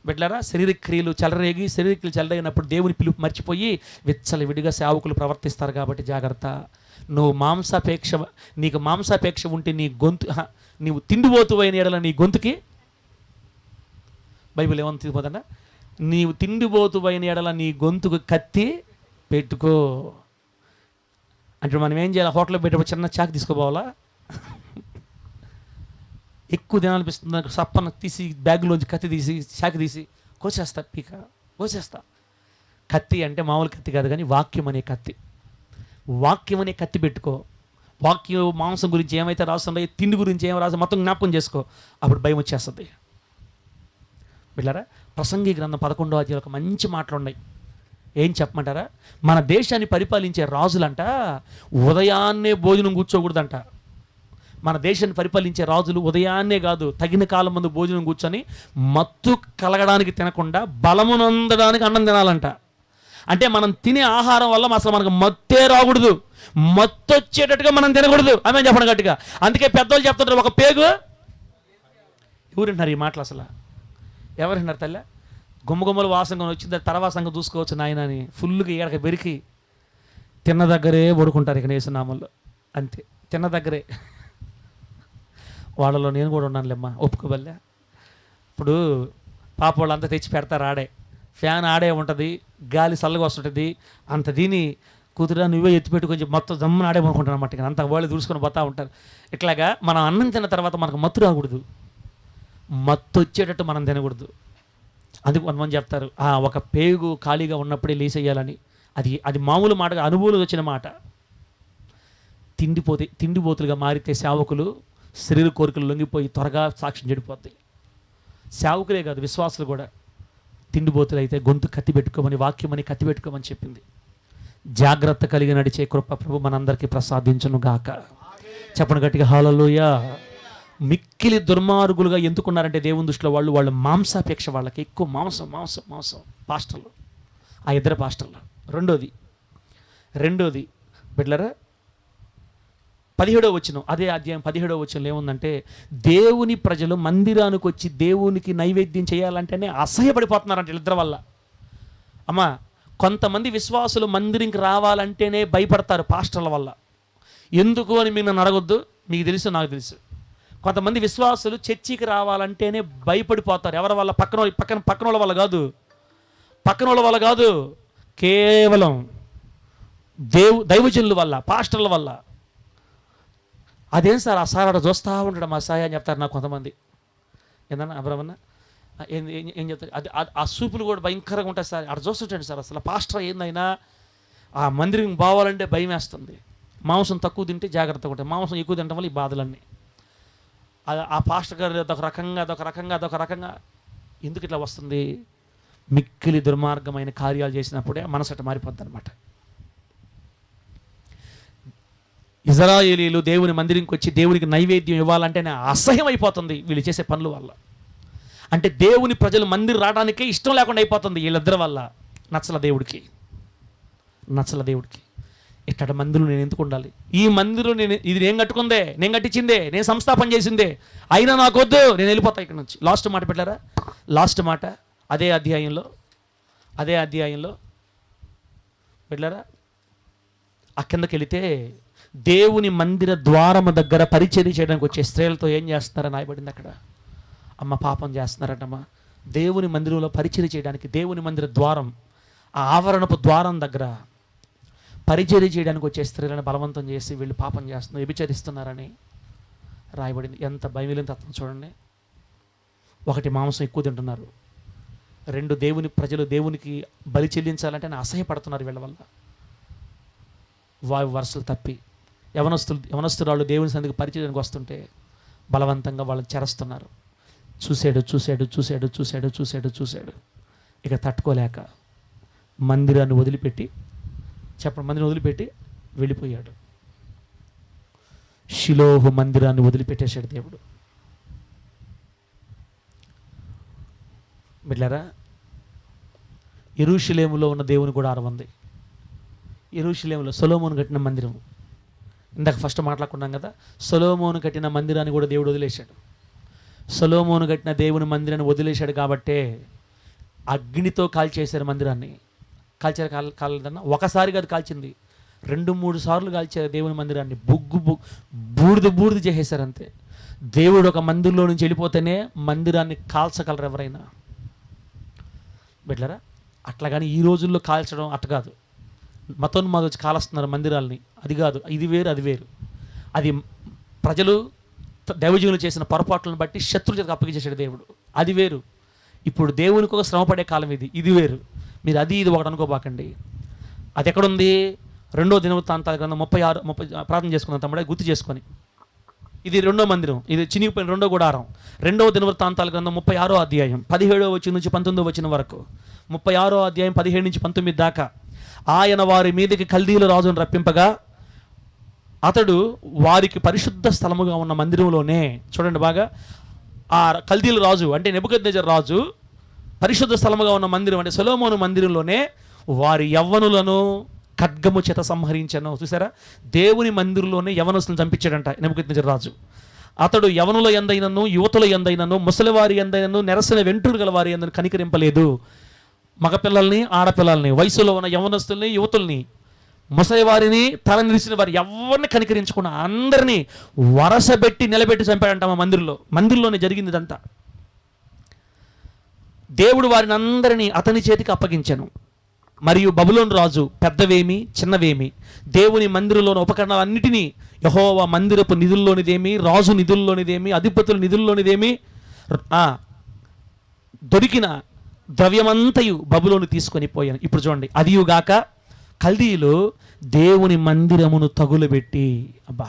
బిడ్డలారా శరీర క్రియలు చెలరేగినప్పుడు దేవుని పిలుపు మర్చిపోయి విచ్చలవిడిగా సేవకులు ప్రవర్తిస్తారు. కాబట్టి జాగ్రత్త. నీకు మాంసాపేక్ష ఉంటే నీవు తిండిపోతువైన ఎడల నీ గొంతుకి, బైబిల్ ఏమని తిరిగిపోతుందా, నీవు తిండిపోతువైన ఎడల నీ గొంతుకు కత్తి పెట్టుకో అంటే మనం ఏం చేయాలి, హోటల్లో పెట్టేప్పుడు చిన్న చాకు తీసుకోపోవాలా, ఎక్కువ తినాలనిపిస్తుంది సప్పన తీసి బ్యాగ్లోంచి కత్తి తీసి చాకు తీసి కోసేస్తా. కత్తి అంటే మామూలు కత్తి కాదు, కానీ వాక్యం అనే కత్తి పెట్టుకో. వాక్యం మాంసం గురించి ఏమైతే రాస్తుందో, తిండి గురించి ఏం రాస్తుందో మొత్తం జ్ఞాపకం చేసుకో, అప్పుడు భయం వచ్చేస్తుంది. బిడ్డలారా, ప్రసంగి గ్రంథం 11వ అధ్యాయంలో ఒక మంచి మాటలు ఉన్నాయి. ఏం చెప్పమంటారా, మన దేశాన్ని పరిపాలించే రాజులంట ఉదయాన్నే భోజనం కూర్చోకూడదంట. మన దేశాన్ని పరిపాలించే రాజులు ఉదయాన్నే కాదు, తగిన కాలం ముందు భోజనం కూర్చొని మత్తు కలగడానికి తినకుండా బలమునందడానికి అన్నం తినాలంట. అంటే మనం తినే ఆహారం వల్ల అసలు మనకు మత్తే రాకూడదు, మత్తు వచ్చేటట్టుగా మనం తినకూడదు. ఆమె చెప్పండి గట్టిగా. అందుకే పెద్దోళ్ళు చెప్తుంటారు, ఒక పేగు ఎవరుంటున్నారు ఈ మాటలు, అసలు ఎవరున్నారు తల్లి, గుమ్మగుమ్మలు వాసంగా వచ్చింది తర్వాత సంగం చూసుకోవచ్చు నాయన అని ఫుల్గా ఏడక బెరికి తిన్న దగ్గరే పడుకుంటారు. ఇక యేసునామంలో అంతే, తిన్న దగ్గరే. వాళ్ళలో నేను కూడా ఉన్నానులేమ్మా, ఒప్పుకోబల్లే. ఇప్పుడు పాప వాళ్ళు అంతా తెచ్చి పెడతారు, ఫ్యాన్ ఆడే ఉంటుంది, గాలి చల్లగా వస్తుంటుంది, అంత దీని కూతురా నువ్వే ఎత్తిపెట్టు కొంచెం మొత్తం జమ్మున ఆడేమనుకుంటాను అన్నమాట. ఇక అంత వాళ్ళు దూసుకొని పోతూ ఉంటారు. ఇట్లాగా మనం అన్నం తిన్న తర్వాత మనకు మత్తు రాకూడదు, మత్తు వచ్చేటట్టు మనం తినకూడదు. అందుకు కొంతమంది చెప్తారు, ఒక పేగు ఖాళీగా ఉన్నప్పుడే లేసేయాలని. అది మామూలు మాటగా అనుభూతులు వచ్చిన మాట. తిండిపోతులుగా మారితే సేవకులు శరీర కోరికలు లొంగిపోయి త్వరగా సాక్ష్యం చెడిపోతాయి. సేవకులే కాదు, విశ్వాసులు కూడా తిండిపోతులు అయితే గొంతు కత్తి పెట్టుకోమని, వాక్యమని కత్తి పెట్టుకోమని చెప్పింది. జాగ్రత్త కలిగి నడిచే కృప ప్రభు మనందరికీ ప్రసాదించును గాక. చెప్పండి గట్టిగా హల్లెలూయా. మిక్కిలి దుర్మార్గులుగా ఎందుకున్నారంటే దేవుని దృష్టిలో వాళ్ళు మాంసాపేక్ష, వాళ్ళకి ఎక్కువ మాంసం పాస్టర్లు, ఆ ఇద్దరు పాస్టర్లు. రెండోది బిడ్డలారా, 17వ వచనం, అదే అధ్యాయం 17వ వచనంలో ఏముందంటే, దేవుని ప్రజలు మందిరానికి వచ్చి దేవునికి నైవేద్యం చేయాలంటేనే అసహ్యపడిపోతున్నారంట వీళ్ళిద్దరి వల్ల. అమ్మా, కొంతమంది విశ్వాసులు మందిరంకి రావాలంటేనే భయపడతారు పాస్టర్ల వల్ల. ఎందుకు అని మీరు నన్ను అడగొద్దు, మీకు తెలుసు, నాకు తెలుసు. కొంతమంది విశ్వాసులు చర్చికి రావాలంటేనే భయపడిపోతారు. ఎవరి వల్ల? పక్కన వాళ్ళ వల్ల కాదు, కేవలం దైవజనుల వల్ల, పాస్టర్ల వల్ల. అదేం సార్ ఆ సార్ అక్కడ చూస్తూ ఉండడం, ఆ సాయి అని చెప్తారు నాకు కొంతమంది. ఏందన్నా అబ్రహ్మన్న ఏం చెప్తారు? అది ఆ సూపులు కూడా భయంకరంగా ఉంటాయి సార్. అక్కడ చూస్తుంటండి సార్, అసలు పాస్టర్ ఏందైనా ఆ మందిరం బావాలంటే భయం వేస్తుంది. మాంసం తక్కువ తింటే జాగ్రత్తగా ఉంటాయి, మాంసం ఎక్కువ తినడం వల్ల ఈ బాధలన్నీ. ఆ పాస్టర్ గారు అదొక రకంగా ఎందుకు ఇట్లా వస్తుంది? మిక్కిలి దుర్మార్గమైన కార్యాలు చేసినప్పుడే మనసట మారిపోద్ది అనమాట. ఇజ్రాయేలీలు దేవుని మందిరంకి వచ్చి దేవునికి నైవేద్యం ఇవ్వాలంటే అసహ్యం అయిపోతుంది వీళ్ళు చేసే పనుల వల్ల. అంటే దేవుని ప్రజలు మందిరం రావడానికే ఇష్టం లేకుండా అయిపోతుంది వీళ్ళిద్దరి వల్ల. నచ్చల దేవుడికి. ఇట్టట మందిరం నేను ఎందుకు ఉండాలి? ఈ మందిరం ఇది నేను కట్టుకుందే, నేను కట్టించిందే, నేను సంస్థాపన చేసిందే, అయినా నాకు వద్దు, నేను వెళ్ళిపోతా ఇక్కడ నుంచి. లాస్ట్ మాట పెట్టారా? లాస్ట్ మాట అదే అధ్యాయంలో పెట్టారా? ఆ కిందకి వెళితే దేవుని మందిర ద్వారము దగ్గర పరిచర్య చేయడానికి వచ్చే స్త్రీలతో ఏం చేస్తున్నారని రాయబడింది అక్కడ. అమ్మ పాపం చేస్తున్నారటమ్మా. దేవుని మందిరంలో పరిచర్య చేయడానికి, దేవుని మందిర ద్వారం, ఆ ఆవరణపు ద్వారం దగ్గర పరిచర్య చేయడానికి వచ్చే స్త్రీలను బలవంతం చేసి వీళ్ళు పాపం చేస్తున్నారు, వ్యభిచరిస్తున్నారని రాయబడింది. ఎంత భయమిలిన తత్వం చూడండి. ఒకటి, మాంసం ఎక్కువ తింటున్నారు. రెండు, దేవుని ప్రజలు దేవునికి బలి చెల్లించాలంటే అసహ్యపడుతున్నారు వీళ్ళ వల్ల. వాయు వరుసలు తప్పి యవనస్తురాళ్ళు దేవుని సందికి పరిచయానికి వస్తుంటే బలవంతంగా వాళ్ళని చెరస్తున్నారు. చూశాడు. ఇక తట్టుకోలేక మందిరాన్ని వదిలిపెట్టి వెళ్ళిపోయాడు. షిలోహు మందిరాన్ని వదిలిపెట్టేశాడు దేవుడు. బిడ్డలారా, యెరూషలేములో ఉన్న దేవుని గుడారం ఉంది. యెరూషలేములో సొలొమోను కట్టిన మందిరం, ఇందాక ఫస్ట్ మాట్లాడుకున్నాం కదా, సొలొమోను కట్టిన మందిరాన్ని కూడా దేవుడు వదిలేశాడు. సొలొమోను కట్టిన దేవుని మందిరాన్ని వదిలేశాడు కాబట్టే అగ్నితో కాల్చేశారు మందిరాన్ని. కాలేదన్నా, ఒకసారి కాదు కాల్చింది, 2-3 సార్లు కాల్చారు దేవుని మందిరాన్ని. బూడిద చేసేశారు అంతే. దేవుడు ఒక మందిరంలో నుంచి వెళ్ళిపోతేనే మందిరాన్ని కాల్చగలరు ఎవరైనా. బిడ్డలారా, అట్లా కానీ ఈ రోజుల్లో కాల్చడం అట్ట కాదు. మతోన్మాదులు వచ్చి కాలుస్తున్నారు మందిరాల్ని. అది కాదు, ఇది వేరు అది వేరు. అది ప్రజలు దైవజీవులు చేసిన పొరపాట్లను బట్టి శత్రువుల చేతికి అప్పగించేసాడు దేవుడు. అది వేరు. ఇప్పుడు దేవునికి ఒక శ్రమపడే కాలం ఇది వేరు. మీరు ఇది ఒకటి అనుకోబాకండి. అది ఎక్కడుంది? 2వ దినవృత్తాంతాల గ్రంథం 36 ప్రార్థన చేసుకున్నాం తమ్ముడే, గుర్తు చేసుకొని. ఇది 2వ మందిరం, ఇది చినిగిపోయిన 2వ గుడారం. 2వ దినవృత్తాంతాల గ్రంథం 36వ అధ్యాయం 17వ వచనం నుంచి 19వ వచనం వరకు. 36వ అధ్యాయం 17 నుంచి 19 దాకా. ఆయన వారి మీదకి కల్దీల రాజును రప్పింపగా అతడు వారికి పరిశుద్ధ స్థలముగా ఉన్న మందిరంలోనే, చూడండి బాగా, ఆ కల్దీల రాజు అంటే నెబుకద్నెజర్ రాజు పరిశుద్ధ స్థలముగా ఉన్న మందిరం అంటే సొలొమోను మందిరంలోనే వారి యవ్వనులను ఖడ్గము చేత సంహరించను. చూసారా, దేవుని మందిరంలోనే యవనస్తులను చంపించాడంట నెబుకద్నెజర్ రాజు. అతడు యవనుల యందైనను యువతుల యందైనను ముసలివారి యందైనను నెరసిన వెంట్రులు గల వారి యందైనను కనికరింపలేదు. మగపిల్లల్ని, ఆడపిల్లల్ని, వయసులో ఉన్న యవనస్తుల్ని, యువతుల్ని, ముసలివారిని, తల నిలిచిన వారి ఎవరిని కనికరించకుండా అందరినీ వరసబెట్టి నిలబెట్టి చంపాడంట మా మందిరంలోనే జరిగింది ఇదంతా. దేవుడు వారిని అందరినీ అతని చేతికి అప్పగించెను. మరియు బబులోను రాజు పెద్దవేమి చిన్నవేమి దేవుని మందిరంలోని ఉపకరణాలన్నిటినీ, యెహోవా మందిరపు నిధుల్లోనిదేమి, రాజు నిధుల్లోనిదేమి, అధిపతుల నిధుల్లోనిదేమి, దొరికిన ద్రవ్యమంతయు బబులోను తీసుకొని పోయాను. ఇప్పుడు చూడండి, అదియుగాక కల్దీయులు దేవుని మందిరమును తగులబెట్టి, అబ్బా,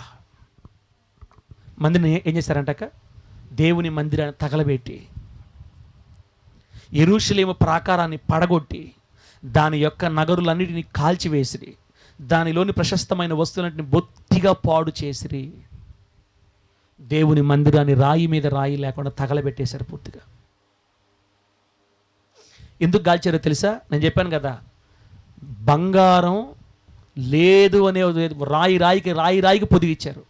మందిరం ఏం చేశారంటాక దేవుని మందిరాన్ని తగలబెట్టి యెరూషలేము ప్రాకారాన్ని పడగొట్టి దాని యొక్క నగరులన్నిటిని కాల్చివేసిరి, దానిలోని ప్రశస్తమైన వస్తువులన్నింటిని బొత్తిగా పాడు చేసిరి. దేవుని మందిరాన్ని రాయి మీద రాయి లేకుండా తగలబెట్టేశారు పూర్తిగా. ఎందుకు కాల్చారో తెలుసా? నేను చెప్పాను కదా, బంగారం లేదు అనే రాయికి పొదిగిచ్చారు.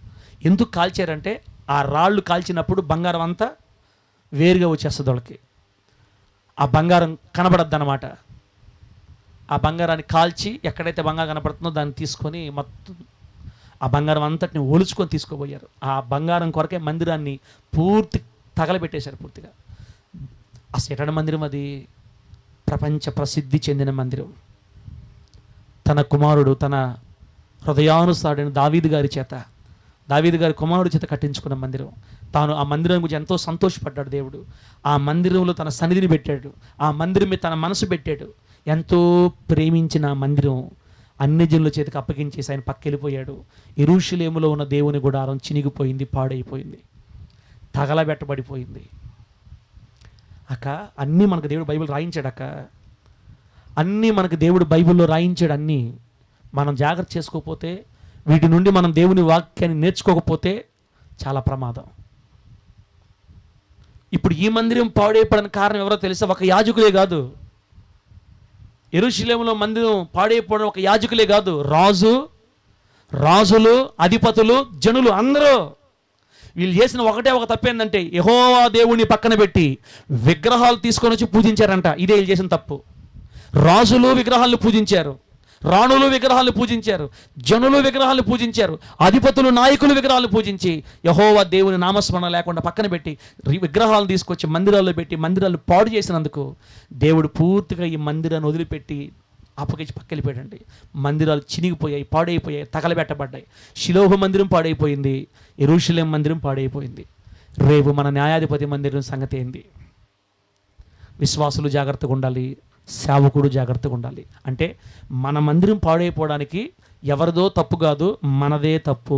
ఎందుకు కాల్చారంటే ఆ రాళ్ళు కాల్చినప్పుడు బంగారం అంతా వేరుగా వచ్చేస్తుంది వాళ్ళకి. ఆ బంగారం కనబడద్దు అన్నమాట. ఆ బంగారాన్ని కాల్చి ఎక్కడైతే బంగారం కనపడుతుందో దాన్ని తీసుకొని మొత్తం ఆ బంగారం అంతటిని ఒలుచుకొని తీసుకుపోయారు. ఆ బంగారం కొరకే మందిరాన్ని పూర్తి తగలబెట్టేశారు పూర్తిగా. అసలు ఎక్కడ మందిరం అది? ప్రపంచ ప్రసిద్ధి చెందిన మందిరం. తన కుమారుడు, తన హృదయానుసారుడైన దావీదు గారి చేత దావీదు గారి కుమారుడి చేత కట్టించుకున్న మందిరం. తాను ఆ మందిరం గురించి ఎంతో సంతోషపడ్డాడు దేవుడు. ఆ మందిరంలో తన సన్నిధిని పెట్టాడు, ఆ మందిరం మీద తన మనసు పెట్టాడు. ఎంతో ప్రేమించిన ఆ మందిరం అన్ని జనుల చేతికి అప్పగించేసి ఆయన పక్కెళ్ళిపోయాడు. యెరూషలేములో ఉన్న దేవుని గుడారం చినిగిపోయింది, పాడైపోయింది, తగలబెట్టబడిపోయింది. అక్క అన్నీ మనకు దేవుడు బైబిల్ రాయించాడు. అక్క అన్నీ మనకు దేవుడు బైబిల్లో రాయించాడు. అన్నీ మనం జాగ్రత్త చేసుకోకపోతే, వీటి నుండి మనం దేవుని వాక్యాన్ని నేర్చుకోకపోతే చాలా ప్రమాదం. ఇప్పుడు ఈ మందిరం పాడైపోవడానికి కారణం ఎవరో తెలుసా? ఒక యాజకులే కాదు. యెరూషలేములో మందిరం పాడైపోవడం ఒక యాజకులే కాదు, రాజులు, అధిపతులు, జనులు అందరూ. వీళ్ళు చేసిన ఒకటే ఒక తప్పేందంటే యెహోవా దేవుని పక్కన పెట్టి విగ్రహాలు తీసుకొని వచ్చి పూజించారంట. ఇదే వీళ్ళు చేసిన తప్పు. రాజులు విగ్రహాలను పూజించారు, రాణులు విగ్రహాలను పూజించారు, జనులు విగ్రహాలను పూజించారు, అధిపతులు, నాయకులు విగ్రహాలను పూజించి యెహోవా దేవుని నామస్మరణ లేకుండా పక్కన పెట్టి విగ్రహాలను తీసుకొచ్చి మందిరాల్లో పెట్టి మందిరాలు పాడు చేసినందుకు దేవుడు పూర్తిగా ఈ మందిరాన్ని వదిలిపెట్టి అప్పగించి పక్కెళ్ళిపోయాడండి. మందిరాలు చినిగిపోయాయి, పాడైపోయాయి, తగలబెట్టబడ్డాయి. షిలోహు మందిరం పాడైపోయింది, యెరూషలేం మందిరం పాడైపోయింది. రేపు మన న్యాయాధిపతి మందిరం సంగతి ఏంది? విశ్వాసులు జాగ్రత్తగా ఉండాలి, సేవకుడు జాగ్రత్తగా ఉండాలి. అంటే మన మందిరం పాడైపోవడానికి ఎవరిదో తప్పు కాదు, మనదే తప్పు.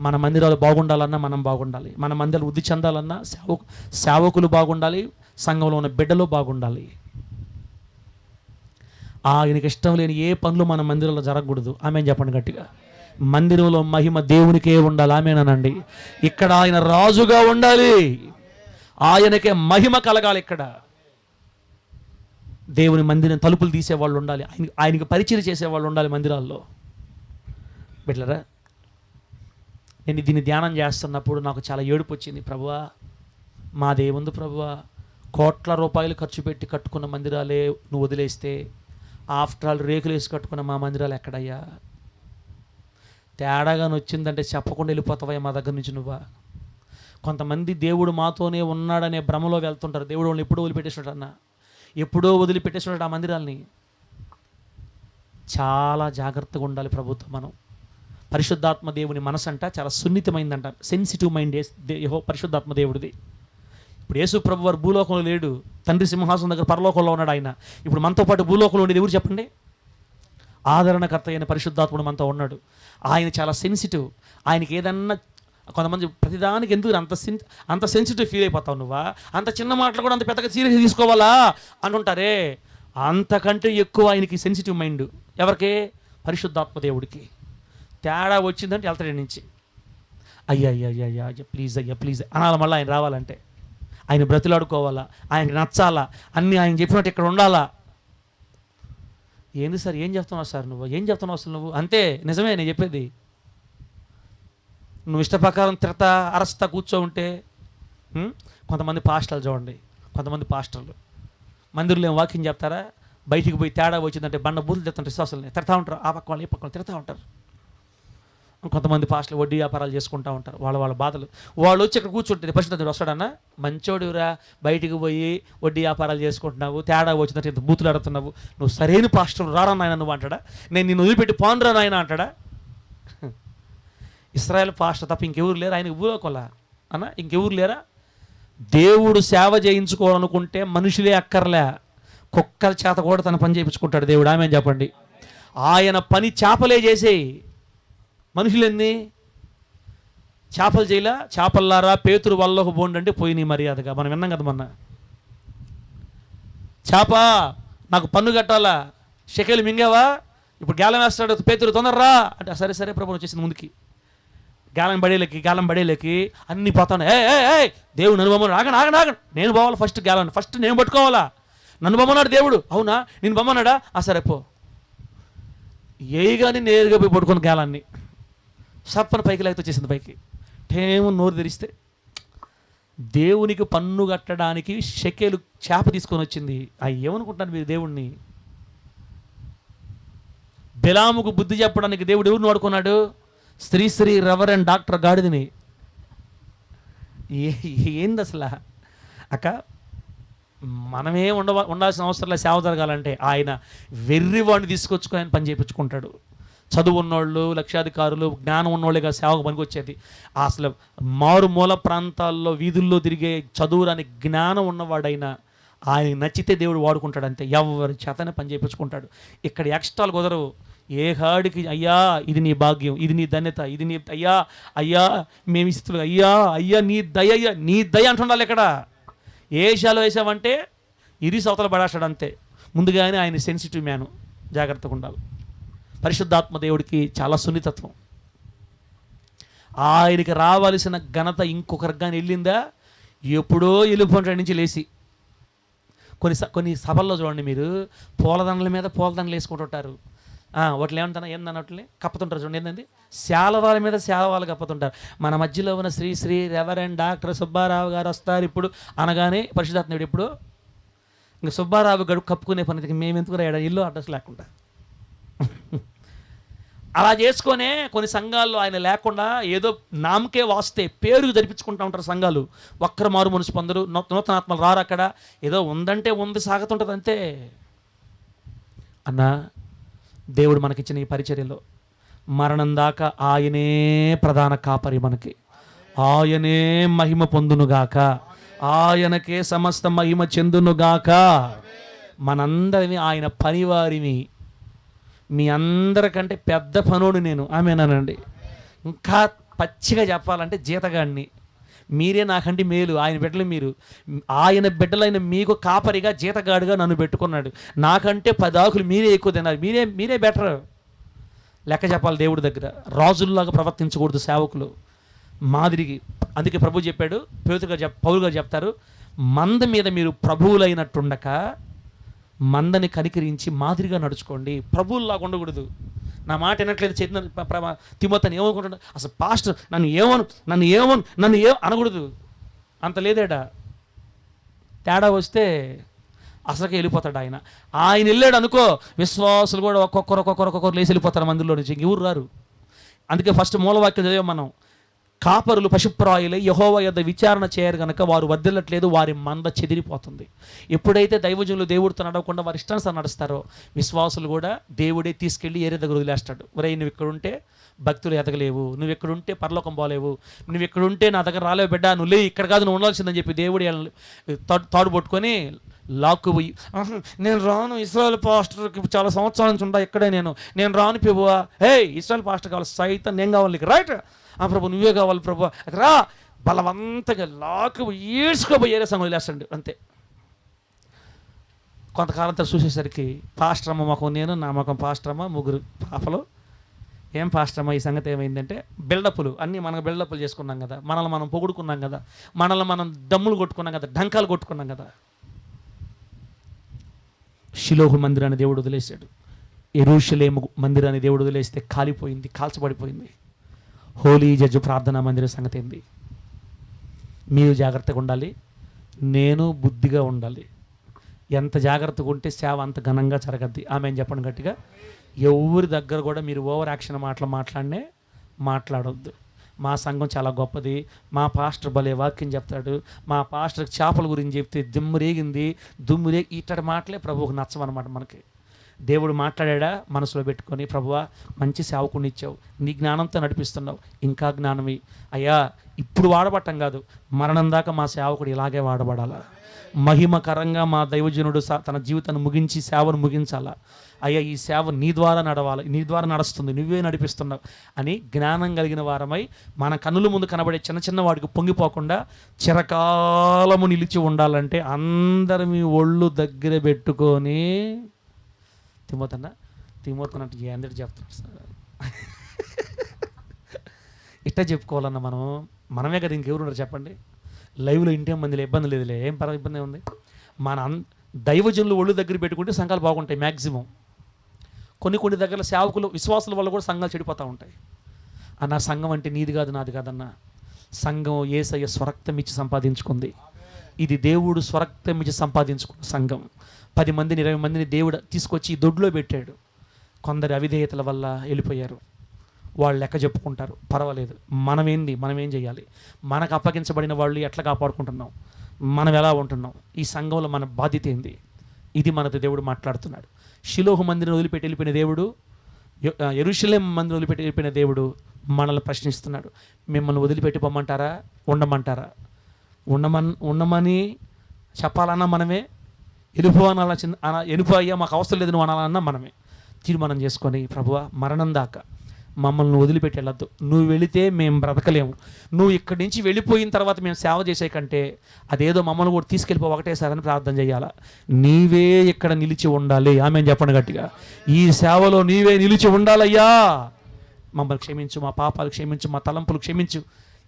మన మందిరాలు బాగుండాలన్నా మనం బాగుండాలి, మన మందిరాలు వృద్ధి చెందాలన్నా సేవకులు బాగుండాలి, సంఘంలో ఉన్న బిడ్డలు బాగుండాలి. ఆయనకి ఇష్టం లేని ఏ పనులు మన మందిరంలో జరగకూడదు. ఆమెను చెప్పండి గట్టిగా. మందిరంలో మహిమ దేవునికే ఉండాలి. ఆమెనండి. ఇక్కడ ఆయన రాజుగా ఉండాలి, ఆయనకే మహిమ కలగాలి. ఇక్కడ దేవుని మందిరం తలుపులు తీసేవాళ్ళు ఉండాలి, ఆయనకి పరిచయం చేసేవాళ్ళు ఉండాలి మందిరాల్లో. బిడ్డలారా, నేను దీన్ని ధ్యానం చేస్తున్నప్పుడు నాకు చాలా ఏడుపు వచ్చింది. ప్రభువా, మాదేముంది ప్రభువా, కోట్ల రూపాయలు ఖర్చు పెట్టి కట్టుకున్న మందిరాలే నువ్వు వదిలేస్తే, ఆఫ్టర్ ఆల్ రేకులు వేసి కట్టుకున్న మా మందిరాలు ఎక్కడయ్యా? తేడాగా వచ్చిందంటే చెప్పకుండా వెళ్ళిపోతావయ్యా మా దగ్గర నుంచి నువ్వా? కొంతమంది దేవుడు మాతోనే ఉన్నాడనే భ్రమలో వెళ్తుంటారు. దేవుడు వాళ్ళని ఎప్పుడో వదిలిపెట్టేసాడు అన్న, ఎప్పుడో వదిలిపెట్టేసాడు ఆ మందిరాల్ని. చాలా జాగ్రత్తగా ఉండాలి ప్రభుత్వం. మనం పరిశుద్ధాత్మ దేవుని మనసు అంట చాలా సున్నితమైందంట, సెన్సిటివ్ మైండ్ పరిశుద్ధాత్మ దేవుడిది. ఇప్పుడు యేసు ప్రభు వారు భూలోకంలో లేడు, తండ్రి సింహాసనం దగ్గర పరలోకంలో ఉన్నాడు ఆయన. ఇప్పుడు మనతో పాటు భూలోకంలో ఉండేది ఎవరు చెప్పండి? ఆదరణకర్త అయిన పరిశుద్ధాత్ముడు మనతో ఉన్నాడు. ఆయన చాలా సెన్సిటివ్. ఆయనకి ఏదన్నా, కొంతమంది ప్రతిదానికి ఎందుకు అంత సెన్సిటివ్ ఫీల్ అయిపోతావు నువ్వా, అంత చిన్న మాటలు కూడా అంత పెద్దగా సీరియస్ తీసుకోవాలా అంటుంటారే, అంతకంటే ఎక్కువ ఆయనకి సెన్సిటివ్ మైండ్. ఎవరికి? పరిశుద్ధాత్మ దేవుడికి. తేడా వచ్చిందంటే వెళ్తాడు నుంచి, అయ్యా ప్లీజ్ అనాలి. మళ్ళీ ఆయన రావాలంటే ఆయన బ్రతిలాడుకోవాలా, ఆయనకి నచ్చాలా, అన్నీ ఆయన చెప్పినట్టు ఇక్కడ ఉండాలా. ఏంది సార్, ఏం చెప్తున్నావు సార్, నువ్వు ఏం చెప్తున్నావు అసలు నువ్వు? అంతే, నిజమే నేను చెప్పేది. నువ్వు ఇష్ట ప్రకారం తిరతా అరస్తా కూర్చో ఉంటే, కొంతమంది పాస్టర్లు చూడండి, కొంతమంది పాస్టర్లు మందిరంలో ఏం వాకింగ్ చెప్తారా, బయటికి పోయి తేడా వచ్చిందంటే బండ బూతులు తిరుగుతుంటారు, విశ్వాసాలని తిడతా ఉంటారు, ఆ పక్క వాళ్ళు ఈ పక్క వాళ్ళు తిడతా ఉంటారు. కొంతమంది పాస్టర్లు వడ్డీ వ్యాపారాలు చేసుకుంటూ ఉంటారు, వాళ్ళ బాధలు. వాళ్ళు వచ్చి ఇక్కడ కూర్చుంటే పరిశుద్ధుడు వస్తాడన్నా, మంచోడురా, బయటికి పోయి వడ్డీ వ్యాపారాలు చేసుకుంటున్నావు, తేడా వచ్చిందంటే ఇంత బూతులు ఆడుతున్నావు, నువ్వు సరైన పాస్టర్ రారా నాయన నువ్వు అంటాడా? నేను నిన్ను వదిలిపెట్టి పోనురా నాయన అంటాడా? ఇశ్రాయేల్ పాస్టర్ తప్ప ఇంకెవరు లేరా ఆయనకి భూలోకంలా అన్న? ఇంకెవరు లేరా? దేవుడు సేవ చేయించుకోవాలనుకుంటే మనుషులే అక్కర్లే, కుక్కల చేత కూడా తన పని చేయించుకుంటాడు దేవుడు. ఆమె చెప్పండి. ఆయన పని చేపలే చేసేయి, మనుషులెన్ని చేపలు చేయలా? చేపల్లారా పేతురు వల్లోకి పోండి అంటే పోయి మర్యాదగా మనం విన్నాం కదా మొన్న. చేప నాకు పన్ను కట్టాలా, షెకెలు మింగావా, ఇప్పుడు గాలం వేస్తాడు పేతురు తొందరరా అంటే, సరే సరే ప్రభు వచ్చేసింది ముందుకి. గాలం బడేలకి అన్నీ పోతాను. ఏ దేవుడు నన్ను బొమ్మను ఆగండి, నేను పోవాలి ఫస్ట్, గాలం ఫస్ట్ నేను పట్టుకోవాలా, నన్ను బొమ్మన్నాడు దేవుడు. అవునా, నేను బొమ్మన్నాడా? సరే పో. ఏగాని నేరుగా పోయి పట్టుకుని గాలాన్ని సప్పన పైకి లేకపోతే వచ్చేసింది పైకి. టేము నోరు తెరిస్తే దేవునికి పన్ను కట్టడానికి షెకేలు చేప తీసుకొని వచ్చింది. ఏమనుకుంటున్నారు మీరు దేవుణ్ణి? బెలాముకు బుద్ధి చెప్పడానికి దేవుడు ఎవరిని వాడుకున్నాడు? శ్రీ రెవరెండ్ డాక్టర్ గాడిదని. ఏంది అసలు అక్క? మనమే ఉండాల్సిన అవసరం లేదు సేవ జరగాలంటే. ఆయన వెర్రివాడిని తీసుకొచ్చుకొని ఆయన పని చేయించుకుంటాడు. చదువు ఉన్నోళ్ళు, లక్షాధికారులు, జ్ఞానం ఉన్నోళ్ళుగా సేవకు పనికొచ్చేది. అసలు మారుమూల ప్రాంతాల్లో వీధుల్లో తిరిగే చదువురాని జ్ఞానం ఉన్నవాడైనా ఆయన నచ్చితే దేవుడు వాడుకుంటాడు అంతే. ఎవరి చేతనే పని చేయించుకుంటాడు. ఇక్కడ ఎక్స్ట్రాలు కుదరవు. ఏ హాడికి అయ్యా ఇది నీ భాగ్యం, ఇది నీ ధన్యత, ఇది నీ అయ్యా అయ్యా మేము ఇస్తులు అయ్యా అయ్యా నీ దయ అయ్యా నీ దయ అంటుండాలి. ఇక్కడ ఏషాలో వేసామంటే ఇరి సవతలు పడేస్తాడు అంతే. ముందుగానే ఆయన సెన్సిటివ్ మ్యాను, జాగ్రత్తగా ఉండాలి. పరిశుద్ధాత్మ దేవుడికి చాలా సున్నితత్వం. ఆయనకి రావాల్సిన ఘనత ఇంకొకరికి కానీ వెళ్ళిందా ఎప్పుడో వెళ్ళిపోయిన నుంచి లేచి. కొన్ని సభల్లో చూడండి మీరు, పూలదండల మీద పూలదండలు వేసుకుంటుంటారు. వాటిని ఏమంటారా ఏందన్నట్లే కప్పుతుంటారు చూడండి. ఏంటండి శాలవాల మీద శాలవాలు కప్పుతుంటారు. మన మధ్యలో ఉన్న శ్రీ రెవరెండ్ డాక్టర్ సుబ్బారావు గారు వస్తారు ఇప్పుడు అనగానే పరిశుద్ధాత్మ ఇప్పుడు ఇంకా సుబ్బారావు గడు కప్పుకునే పనికి మేము ఎందుకు రాయడం ఇల్లు అడ్రస్ లేకుండా అలా చేసుకొనే కొన్ని సంఘాల్లో ఆయన లేకుండా ఏదో నామకే వాస్తే పేరుకు జరిపించుకుంటూ ఉంటారు సంఘాలు. ఒక్కరు మారు మనసు పొందరు, నూతన ఆత్మలు రారు. అక్కడ ఏదో ఉందంటే ఉంది సాగుతుంటుంది అంతే. అన్నా దేవుడు మనకిచ్చిన ఈ పరిచర్యలో మరణం దాకా ఆయనే ప్రధాన కాపరి, మనకి ఆయనే మహిమ పొందునుగాక, ఆయనకే సమస్త మహిమ చెందునుగాక. మనందరినీ ఆయన పనివారిని, మీ అందరికంటే పెద్ద పనోడు నేను, ఆమెనానండి. ఇంకా పచ్చిగా చెప్పాలంటే జీతగాడిని. మీరే నాకంటే మేలు, ఆయన బిడ్డలు మీరు. ఆయన బిడ్డలైన మీకు కాపరిగా జీతగాడుగా నన్ను పెట్టుకున్నాడు. నాకంటే 10 ఆకులు మీరే ఎక్కువ తిన్నారు, మీరే బెటర్. లెక్క చెప్పాలి దేవుడి దగ్గర. రాజుల్లాగా ప్రవర్తించకూడదు సేవకులు, మాదిరికి. అందుకే ప్రభు చెప్పాడు, పౌలు గారు చెప్తారు, మంద మీద మీరు ప్రభువులైనట్టుండక మందని కనికరించి మాదిరిగా నడుచుకోండి. ప్రభువుల్లాగా ఉండకూడదు. నా మాట వినట్లేదు తిమోతిని ఏమనుకుంటాడు, అసలు పాస్టర్ నన్ను ఏమను అనకూడదు. అంత లేదేడా. తేడా వస్తే అసలుకే వెళ్ళిపోతాడు ఆయన. ఆయన వెళ్ళాడు అనుకో, విశ్వాసులు కూడా ఒక్కొక్కరు లేచి వెళ్ళిపోతారు మందిలో నుంచి, ఎవరు రారు. అందుకే ఫస్ట్ మూలవాక్యం చదివాం మనం, కాపరులు పశుప్రాయులై యెహోవా యొద్ద విచారణ చేయరు కనుక వారు వర్ధిల్లట్లేదు, వారి మంద చెదిరిపోతుంది. ఎప్పుడైతే దైవజనులు దేవుడితో నడవకుండా వారి ఇష్టానుసారం నడుస్తారో విశ్వాసులు కూడా దేవుడే తీసుకెళ్ళి ఏరే దగ్గర వదిలేస్తాడు. ఒరేయ్ నువ్వు ఇక్కడుంటే భక్తులు ఎదగలేవు, నువ్వు ఎక్కడుంటే పరలోకం పోలేవు, నువ్వు ఎక్కడుంటే నా దగ్గర రాలేవు బిడ్డ, నువ్వు లే ఇక్కడ కాదు నువ్వు ఉండాల్సిందని చెప్పి దేవుడు తాడు పట్టుకొని లాక్కు పోయి, నేను రాను, ఇస్రాయల్ పాస్టర్కి చాలా సంవత్సరాల నుంచి ఉండా ఇక్కడే, నేను రాను ప్రభువా. హే ఇస్రాయల్ పాస్టర్ కావాలి, సైతం నేను కావాలి నీకు, రైట్ ప్రభు నువ్వే కావాలి ప్రభు, రా, బలవంతంగా లాక్కు ఈడ్చుకోపోయి ఏరే సంగతి వదిలేస్తాడు అంతే. కొంతకాలం తర్వాత చూసేసరికి పాస్టర్ అమ్మ మొఖం నేను, నా మొఖం పాస్టర్ అమ్మ, 3 పాపలు. ఏం పాస్టర్ అమ్మ ఈ సంగతి ఏమైందంటే, బిల్డప్లు అన్నీ మనకు బిల్డప్లు చేసుకున్నాం కదా, మనల్ని మనం పొగుడుకున్నాం కదా, మనల్ని మనం దమ్ములు కొట్టుకున్నాం కదా, డంకాలు కొట్టుకున్నాం కదా. షిలోహు మందిరాన్ని దేవుడు వదిలేశాడు. యెరూషలేము మందిరాన్ని దేవుడు వదిలేస్తే కాలిపోయింది, కాల్చబడిపోయింది. హోలీ జడ్జ్ ప్రార్థనా మందిరం సంగతి ఏంది? మీరు జాగ్రత్తగా ఉండాలి, నేను బుద్ధిగా ఉండాలి. ఎంత జాగ్రత్తగా ఉంటే సేవ అంత ఘనంగా జరగద్ది. ఆమె చెప్పండి గట్టిగా. ఎవరి దగ్గర కూడా మీరు ఓవర్ యాక్షన్ మాట్లాడొద్దు. మా సంఘం చాలా గొప్పది, మా పాస్టర్ భలే వాక్యం చెప్తాడు, మా పాస్టర్కి చేపల గురించి చెప్తే దుమ్ము రేగి ఇట్టడి మాటలే ప్రభువుకు నచ్చమన్నమాట. మనకి దేవుడు మాట్లాడా మనసులో పెట్టుకొని, ప్రభువా మంచి సేవకుని ఇచ్చావు, నీ జ్ఞానంతో నడిపిస్తున్నావు, ఇంకా జ్ఞానమి అయ్యా. ఇప్పుడు వాడబట్టం కాదు, మరణం దాకా మా సేవకుడు ఇలాగే వాడబడాలా, మహిమకరంగా మా దైవజనుడు తన జీవితాన్ని ముగించి సేవను ముగించాలా. అయ్యా ఈ సేవ నీ ద్వారా నడవాలి, నీ ద్వారా నడుస్తుంది, నువ్వే నడిపిస్తున్నావు అని జ్ఞానం కలిగిన వారమై మన కన్నుల ముందు కనబడే చిన్న వాడికి పొంగిపోకుండా చిరకాలము నిలిచి ఉండాలంటే అందరు మీ ఒళ్ళు దగ్గర పెట్టుకొని, తిమోతన్నట్టు అందరికి చెప్తున్నాడు సార్, ఇట్లా చెప్పుకోవాలన్నా మనమే కదా, ఇంకెవరు ఉన్నారు చెప్పండి. లైవ్లో ఇంటే మందిలో ఇబ్బంది లేదులే, ఏం ఇబ్బంది ఉంది. మన దైవజనులు ఒళ్ళు దగ్గర పెట్టుకుంటే సంఘాలు బాగుంటాయి మ్యాక్సిమం. కొన్ని దగ్గర సేవకులు విశ్వాసుల వల్ల కూడా సంఘాలు చెడిపోతూ ఉంటాయి. అన్న సంఘం అంటే నీది కాదు నాది కాదన్న, సంఘం యేసయ్య స్వరక్తం ఇచ్చి సంపాదించుకుంది. ఇది దేవుడు స్వరక్తం ఇచ్చి సంపాదించుకున్న సంఘం. 10 మందిని 20 మందిని దేవుడు తీసుకొచ్చి దొడ్లో పెట్టాడు. కొందరు అవిధేయతల వల్ల వెళ్ళిపోయారు, వాళ్ళు లెక్క చెప్పుకుంటారు, పర్వాలేదు. మనం ఏం చేయాలి, మనకు అప్పగించబడిన వాళ్ళు ఎట్లా కాపాడుకుంటున్నాం, మనం ఎలా ఉంటున్నాం, ఈ సంఘంలో మన బాధ్యత ఏంది, ఇది మనతో దేవుడు మాట్లాడుతున్నాడు. షిలోహు మందిని వదిలిపెట్టి వెళ్ళిపోయిన దేవుడు యెరూషలేము మందిని వదిలిపెట్టి వెళ్ళిపోయిన దేవుడు మనల్ని ప్రశ్నిస్తున్నాడు. మిమ్మల్ని వదిలిపెట్టి పొమ్మంటారా, ఉండమంటారా? ఉండమని చెప్పాలన్నా మనమే, వెళ్ళిపో అయ్యా మాకు అవసరం లేదు నువ్వు అనాలన్నా మనమే. తీర్మానం చేసుకొని, ప్రభువా మరణం దాకా మమ్మల్ని వదిలిపెట్టి వెళ్ళొద్దు, నువ్వు వెళితే మేము బ్రతకలేము, నువ్వు ఇక్కడి నుంచి వెళ్ళిపోయిన తర్వాత మేము సేవ చేసే కంటే అదేదో మమ్మల్ని కూడా తీసుకెళ్ళిపో ఒకటేసారని ప్రార్థన చేయాలా. నీవే ఇక్కడ నిలిచి ఉండాలి. ఆమె చెప్పండి గట్టిగా, ఈ సేవలో నీవే నిలిచి ఉండాలయ్యా. మమ్మల్ని క్షమించు, మా పాపాలు క్షమించు, మా తలంపులు క్షమించు.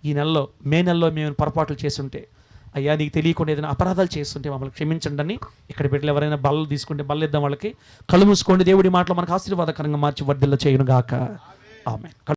ఈ నెలలో మే నెలలో మేము పొరపాట్లు చేస్తుంటే, అయ్యా నీకు తెలియకుండా ఏదైనా అపరాధాలు చేస్తుంటే మమ్మల్ని క్షమించండి అని ఇక్కడ బిడ్డలు ఎవరైనా బల్ల తీసుకుంటే బల్ల ఇద్దాం వాళ్ళకి. కళ్ళు మూసుకోండి. దేవుడి మాటలు మనకు ఆశీర్వాదకరంగా మార్చి వర్ధిల్ల చేయును గాక. ఆమేన్.